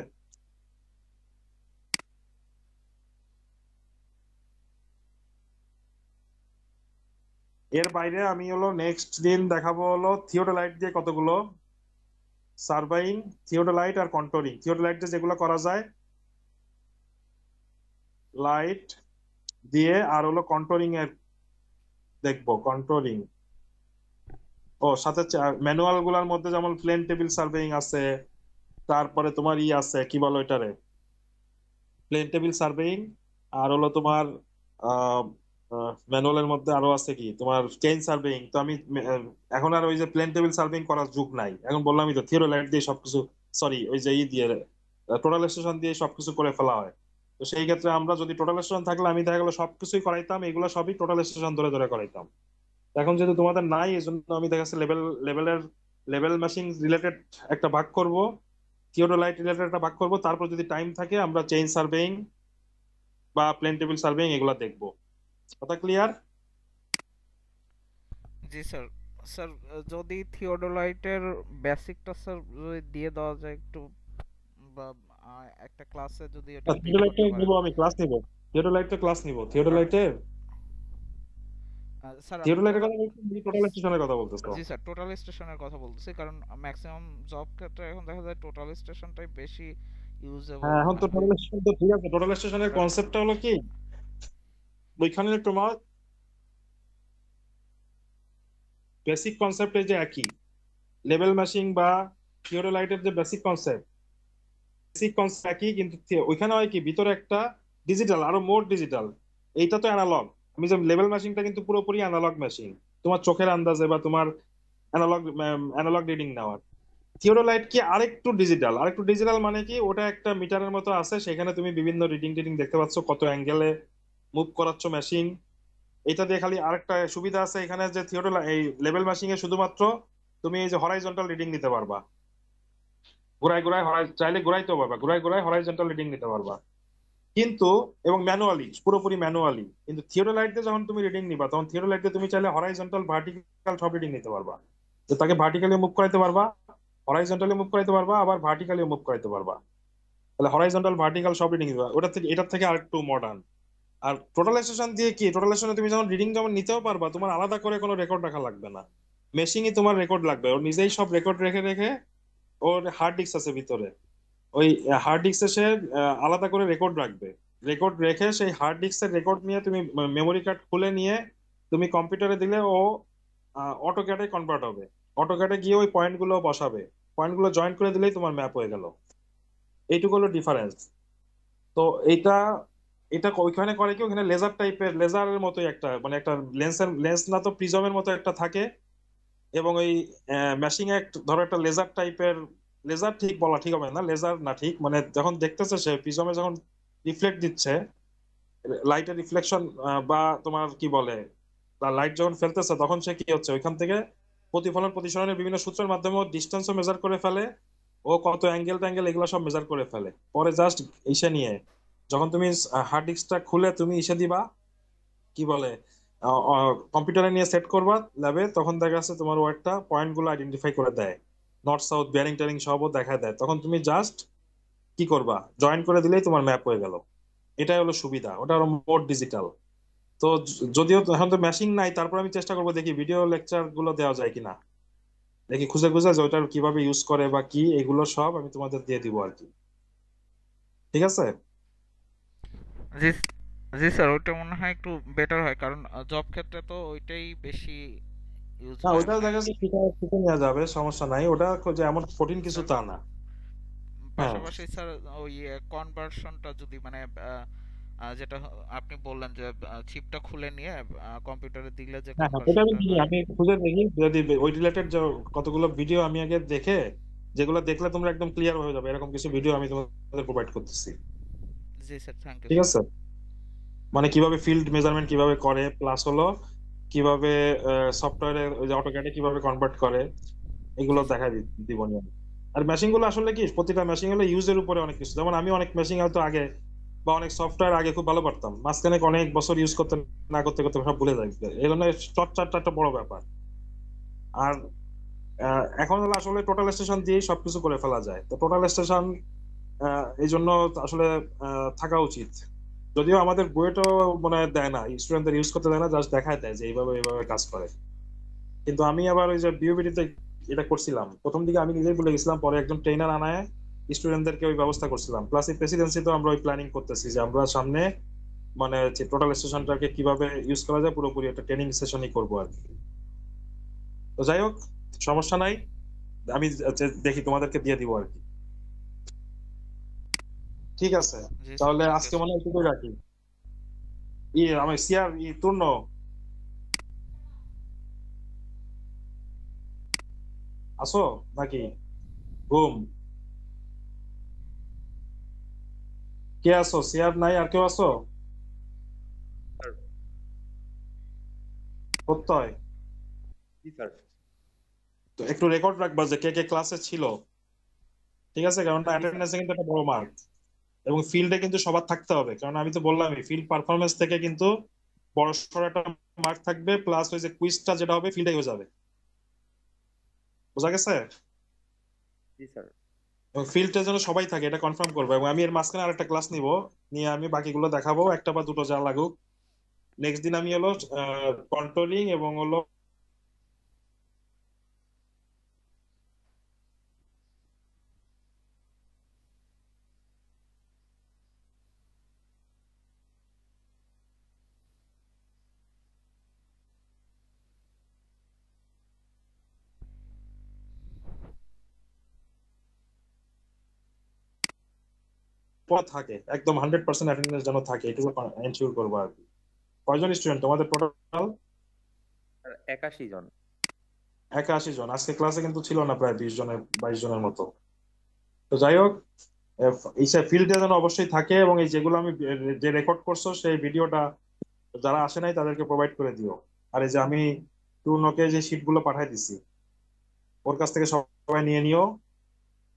এর বাইরে আমি হলো নেক্সট দিন দেখাবো হলো থিওডোলাইট দিয়ে কতগুলো সার্ভাইং, থিওডোলাইট আর কন্ট্রোলিং। থিওডোলাইট দিয়ে যেগুলো করা যায় লাইট দিয়ে, আর হলো কন্ট্রোলিং এর দেখবো। কন্ট্রোলিং ও সাথে ম্যানুয়াল গুলার মধ্যে যেমন প্লেন টেবিল সার্ভেইং আছে, তারপরে তোমার আছে কি বলো এটারে, প্লেন টেবিল সার্ভেইং, আর হলো তোমার ম্যানুয়ালের মধ্যে আরো আছে কি তোমার চেইন সার্ভেইং। তো আমি এখন আর ওই যে প্লেন টেবিল সার্ভেইং করার যুগ নাই, এখন বললামই তো থিওডোলাইট দিয়ে সবকিছু, সরি ওই যে দিয়ে টোটাল স্টেশন দিয়ে সবকিছু করে ফেলা হয়। তো সেই ক্ষেত্রে আমরা যদি টোটাল স্টেশন থাকলে আমি দেখা গেলো সবকিছুই করাইতাম, এগুলো সবই টোটাল স্টেশন ধরে ধরে করাইতাম। এখন যেহেতু তোমাদের নাই, এই জন্য আমি দেখা যাচ্ছে লেভেল মেশিং রিলেটেড একটা ভাগ করব, থিওডোলাইট রিলেটেড একটা ভাগ করব, তারপর যদি টাইম থাকে আমরা চেইন সার্ভেইং বা প্লেন টেবিল সার্ভেইং এগুলা দেখবো। কথা ক্লিয়ার? জি স্যার। স্যার যদি থিওডোলাইটের বেসিকটা স্যার যদি দিয়ে দেওয়া যায় একটু, বা একটা ক্লাসে যদি এটা ব্রিফ থিওডোলাইটে করতে নিব, পারেন। আমি ক্লাস নিব, থিওডোলাইটে ক্লাস নিব। থিওডোলাইটের স্যার আমি থিওডোলাইটের কথা বলছি, টোটাল স্টেশনের কথা বলতেছো? জি স্যার, টোটাল স্টেশনের কথা বলতেছি, কারণ ম্যাক্সিমাম জব ক্ষেত্রে এখন দেখা যায় টোটাল স্টেশনটাই বেশি ইউজেবল হ্যাঁ, এখন মনে তো হয়। টোটাল স্টেশন তো ঠিক আছে, টোটাল স্টেশনের কনসেপ্টটা হলো কি ওইখানে তোমার বেসিক কনসেপ্ট যে একই, লেভেল ম্যাশিং বা থিওডোলাইটের যে বেসিক কনসেপ্ট একই, কিন্তু ওইখানে হয় কি ভিতরে একটা ডিজিটাল, আরো মোর ডিজিটাল। এইটা তো অ্যানালগ। আমি যে লেভেল মেশিনটা কিন্তু পুরোপুরি অ্যানালগ মেশিন, তোমার চোখের আন্দাজে বা তোমার অ্যানালগ রিডিং নেওয়ার। থিওডোলাইট কি আরেকটু ডিজিটাল মানে কি ওটা একটা মিটারের মতো আছে, সেখানে তুমি বিভিন্ন রিডিং দেখতে পাচ্ছ, কত অ্যাঙ্গেলে মুভ করাচ্ছ মেশিন। এটা দিয়ে খালি আরেকটা সুবিধা আছে এখানে যে এই লেভেল মেশিং এ শুধুমাত্র তুমি এই যে হরাইজন্টাল রিডিং নিতে পারবা, চাইলে ঘুরাইতেও পারবা, ঘুরাই হরাইজন্টাল রিডিং নিতে পারবা, কিন্তু এবং পুরোপুরি ম্যানুয়ালি। কিন্তু থিওডোলাইট দিয়ে যখন তুমি রিডিং নিবা, তখন থিওডোলাইট দিয়ে তুমি চাইলে হরাইজন্টাল ভার্টিক্যাল সব রিডিং নিতে পারবা। তো তাকে ভার্টিক্যালি মুভ করাইতে পারবা, হরাইজন্টালি মুভ করাইতে পারবা, আবার ভার্টিক্যালি মুভ করাইতে পারবা। তাহলে হরাইজন্টাল ভার্টিক্যাল সব রিডিং দিবা, এটার থেকে আরেকটু মডার্ন। আর টোটাল স্টেশন দিয়ে কি, টোটাল স্টেশনে তুমি যখন রিডিং যেমন নিতেও পারবা, তোমার আলাদা করে কোনো রেকর্ড রাখা লাগবে না, মেশিনই তোমার রেকর্ড লাগবে। ওর নিজেই সব রেকর্ড রেখে রেখে, ওর হার্ড ডিস্ক আছে ভিতরে, ওই হার্ড ডিস্কে সে আলাদা করে রেকর্ড রাখবে। রেকর্ড রেখে সেই হার্ড ডিস্কের রেকর্ড নিয়ে তুমি মেমোরি কার্ড খুলে নিয়ে তুমি কম্পিউটারে দিলে ও অটোক্যাডে কনভার্ট হবে। অটোক্যাডে গিয়ে ওই পয়েন্টগুলো বসাবে, পয়েন্টগুলো জয়েন করে দিলেই তোমার ম্যাপ হয়ে গেল। এইটুকু হলো ডিফারেন্স। তো এইটা এটা ওইখানে করে কি, ওখানে লেজারের মতোই একটা, মানে একটা লেন্স না তো প্রিজমের মতো একটা থাকে, এবং ওই ম্যাশিং ধরো একটা লেজার ঠিক বলা ঠিক হবে না, লেজার না ঠিক, মানে যখন দেখতেছে সে প্রিজমে যখন রিফ্লেক্ট দিচ্ছে, লাইটের রিফ্লেকশন বা তোমার কি বলে লাইট যখন ফেলতেছে, তখন সে কি হচ্ছে ওইখান থেকে প্রতিফলন প্রতিসরণের বিভিন্ন সূত্রের মাধ্যমে ডিস্টেন্সও মেজার করে ফেলে, ও কত ট্যাঙ্গেল এগুলো সব মেজার করে ফেলে। পরে জাস্ট ইসে নিয়ে যখন তুমি হার্ড ডিস্কটা খুলে তুমি ইসে দিবা, কি বলে কম্পিউটারে নিয়ে সেট করবা ল্যাবে, তখন দেখা যাচ্ছে তোমার ও একটা পয়েন্ট গুলো আইডেন্টিফাই করে দেয়, নর্থ সাউথ বিয়ারিং টেয়ারিং সবও দেখা দেয়। তখন তুমি জাস্ট কি করবা, জয়েন করে দিলেই তোমার ম্যাপ হয়ে গেল। এটাই হলো সুবিধা, ওটা হলো মোর ডিজিটাল। তো যদিও এখন তো মেশিন নাই, তারপর আমি চেষ্টা করবো দেখি ভিডিও লেকচার গুলো দেওয়া যায় কিনা, দেখি খুঁজে যে ওটার কিভাবে ইউজ করে বা কি, এগুলো সব আমি তোমাদের দিয়ে দিব আর কি। ঠিক আছে? জি জি স্যার, ওইটা মনে হয় একটু বেটার হয়, কারণ জব ক্ষেত্রে তো ওইটাই বেশি ইউজ না, হয় ওটা মানে। দেখা যাচ্ছে শিখে নেওয়া যাবে, সমস্যা নাই, ওটা যে এমন কঠিন কিছু স্যার তা না। হ্যাঁ, পাশাপাশি স্যার ওই কনভার্সনটা যদি মানে যেটা আপনি বললেন যে চিপটা খুলে নিয়ে কম্পিউটারে দিলে যে হ্যাঁ, ওটা আমি কনভার্সনটা দেখি, হয়। আমি খুঁজে দেখি যদি ওই রিলেটেড যে কতগুলো ভিডিও আমি আগে দেখে, যেগুলো দেখলে তোমরা একদম ক্লিয়ার হয়ে যাবে, এরকম কিছু ভিডিও আমি তোমাদের প্রোভাইড করতেছি। জি স্যার, থ্যাংক ইউ ঠিক স্যার। আছে? মানে কিভাবে ফিল্ড মেজারমেন্ট কিভাবে করে, প্লাস হলো কিভাবে সফটওয়্যারে ওই যে অটোক্যাডে কিভাবে কনভার্ট করে, এগুলো জি স্যার। দেখা দিব নিয়ে। আর মেশিন গুলো আসলে কি, প্রতিটা মেশিন হলো ইউজের উপরে অনেক কিছু। যেমন আমি অনেক মেশিন হয়তো আগে বা অনেক সফটওয়্যার আগে খুব ভালো পারতাম, মাঝখানে অনেক বছর ইউজ করতে না করতে করতে সব ভুলে যাই। এই জন্য চর্চাটা একটা বড় ব্যাপার। আর এখন হলো আসলে টোটাল স্টেশন দিয়ে সবকিছু করে ফেলা যায়, তো টোটাল স্টেশন এই জন্য আসলে থাকা উচিত। যদিও আমাদের বইটাও মনে হয় দেয় না, স্টুডেন্টদের ইউজ করতে দেয় না, জাস্ট দেখায় দেয় যে এইভাবে এইভাবে কাজ করে। কিন্তু আমি আবার ওই যে বিওবিডিতে এটা করছিলাম, প্রথম দিকে আমি নিজেই ভুলে গেছিলাম, পরে একজন ট্রেনার আনায় স্টুডেন্টদেরকে ওই ব্যবস্থা করছিলাম। প্লাস এই প্রেসিডেন্সি তো আমরা ওই প্ল্যানিং করতেছি যে আমরা সামনে মানে টোটাল স্টেশনটাকে কিভাবে ইউজ করা যায় পুরোপুরি একটা ট্রেনিং সেশনই করবো আর কি। তো যাই হোক, সমস্যা নাই, আমি দেখি তোমাদেরকে দিয়ে দিব আর কি। ঠিক আছে, জি স্যার, তাহলে ঠিক আজকে আছে। মনে হয় এটুকুই রাখি। আমি সিয়ার পূর্ণ আসো নাকি? ঘুম? কে আসো? সিয়ার নাই, আর কেউ আসো? প্রত্যয়? জি স্যার। তো একটু রেকর্ড রাখবা যে কে কে ক্লাসে ছিল, ঠিক আছে? কারণ জি স্যার। অ্যাটেন্ডেন্সে কিন্তু একটা বড় মার্ক, এবং ফিল্ডে কিন্তু সবার থাকতে হবে, কারণ আমি তো বললামই ফিল্ড পারফরমেন্স থেকে কিন্তু বড় সড় একটা মার্ক থাকবে, প্লাস ওই যে কুইজটা যেটা হবে ফিল্ডে হয়ে যাবে। বোঝা গেছে? জি স্যার। এবং ফিল্ডে যেন সবাই থাকে এটা কনফার্ম করবো, এবং আমি এর মাঝখানে আরেকটা ক্লাস নিব, নিয়ে আমি বাকিগুলো দেখাবো, একটা বা দুটো যা লাগুক। নেক্সট দিন আমি হলো কন্ট্রোলিং এবং হলো পদ থাকে একদম 100% অ্যাটেন্ডেন্স যেন থাকে, এটুকু এনশিওর করবো আর কি। কয়জন স্টুডেন্ট তোমাদের টোটাল? স্যার 81 জন। 81 জন। আজকে ক্লাসে কিন্তু ছিল না প্রায় 20 জনের 22 জনের মতো। তো যাই হোক, এই ফিল্ডে যেন অবশ্যই থাকে, এবং এই যেগুলো আমি যে রেকর্ড করছো সেই ভিডিওটা যারা আসে নাই তাদেরকে প্রোভাইড করে দিও। আর এই যে আমি টুর্নকে যে শিট গুলো পাঠাই দিছি ওর কাছ থেকে সবাই নিয়ে নিও,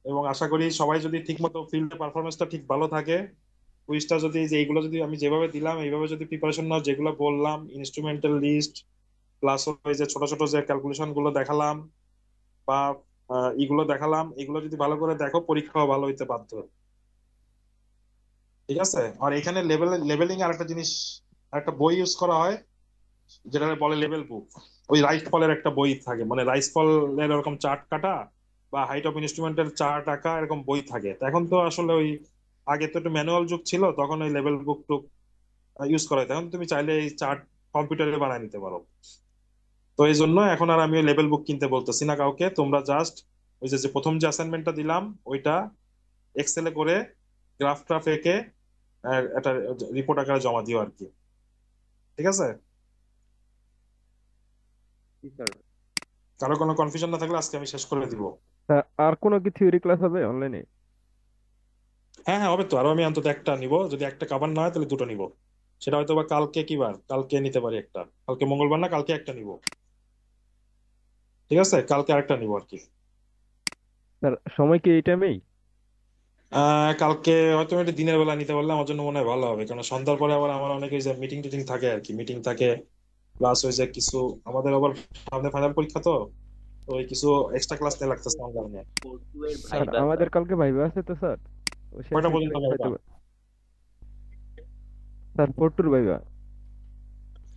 এবং আশা করি সবাই যদি ঠিক মতো ফিল্ডে পারফরমেন্সটা ঠিক ভালো থাকে, কুইজটা যদি যে এইগুলো যদি আমি যেভাবে দিলাম এইভাবে যদি প্রিপারেশন নাও, যেগুলো বললাম ইনস্ট্রুমেন্টাল লিস্ট প্লাস ওই যে ছোট ছোট যে ক্যালকুলেশন গুলো দেখালাম বা ইগুলো দেখালাম, এগুলো যদি ভালো করে দেখো পরীক্ষাও ভালো হইতে বাধ্য। ঠিক আছে? আর এখানে লেভেলিং আর একটা জিনিস, একটা বই ইউজ করা হয় যেটা বলে লেভেল বুক। ওই রাইস ফলের একটা বই থাকে, মানে রাইস ফলের এরকম চার্ট কাটা বা হাইট অফ ইনস্ট্রুমেন্টের চার্ট আঁকা এরকম বই থাকে। তো এখন তো আসলে ওই আগে তো একটু ম্যানুয়াল যুগ ছিল, তখন ওই লেভেল বুক টুক ইউজ করা হয়, এখন তুমি চাইলে এই চার্ট কম্পিউটারে বানিয়ে নিতে পারো। তো এই জন্য এখন আর আমি ওই লেভেল বুক কিনতে বলতেছি না কাউকে, তোমরা জাস্ট ওই যে যে প্রথম যে অ্যাসাইনমেন্টটা দিলাম ওইটা এক্সেলে করে গ্রাফ ট্রাফ এঁকে একটা রিপোর্ট আকারে জমা দিও আর কি। ঠিক আছে? জি স্যার। কারো কোনো কনফিউশন না থাকলে আজকে আমি শেষ করে দিব। আর কোনো কি থিওরি ক্লাস হবে অনলাইনে? হ্যাঁ হ্যাঁ হবে তো, আরো আমি অন্তত একটা নিব, যদি একটা কাভার না হয় তাহলে দুটো নিব। সেটা হয়তো বা কালকে, কি বার, কালকে নিতে পারি একটা, কালকে মঙ্গলবার না, কালকে একটা নিব। ঠিক আছে, কালকে আরেকটা নিব আর কি। স্যার সময় কি এই টাইমেই? কালকে হয়তো আমি একটু দিনের বেলা নিতে পারলে আমার জন্য মনে হয় ভালো হবে, কারণ সন্ধ্যার পরে আবার আমার অনেক ওই যে মিটিং টিটিং থাকে আর কি, মিটিং থাকে, প্লাস ওই যে কিছু আমাদের আবার সামনে ফাইনাল পরীক্ষা, তো তো ওই কিছু এক্সট্রা ক্লাস নিয়ে লাগতেছে আমার কারণে। স্যার আমাদের কালকে ভাইবা আছে তো স্যার, ও কয়টা শেষে পর্যন্ত গেলে ভাইবা? হয়তো স্যার 4 ভাইবা।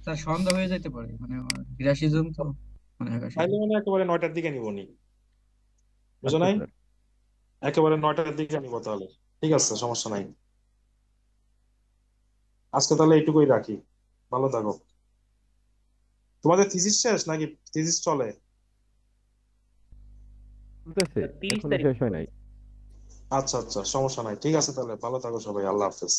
স্যার সন্ধ্যা হয়ে যেতে পারে, মানে 82 জন তো, মানে 81 তাইলে জন। মানে একেবারে 9টার দিকে নিবনি, বুঝো আচ্ছা নাই? স্যার। একেবারে 9টার দিকে নিবো তাহলে। ঠিক আছে, সমস্যা নাই। আজকে তাহলে এইটুকুই রাখি, ভালো থাকো। তোমাদের থিসিস শেষ নাকি থিসিস চলে? চলতেছে, 30 এখনো তারিখ। শেষ হয় নাই। আচ্ছা আচ্ছা, সমস্যা নাই, ঠিক আছে তাহলে ভালো থাকো সবাই, আল্লাহ হাফেজ।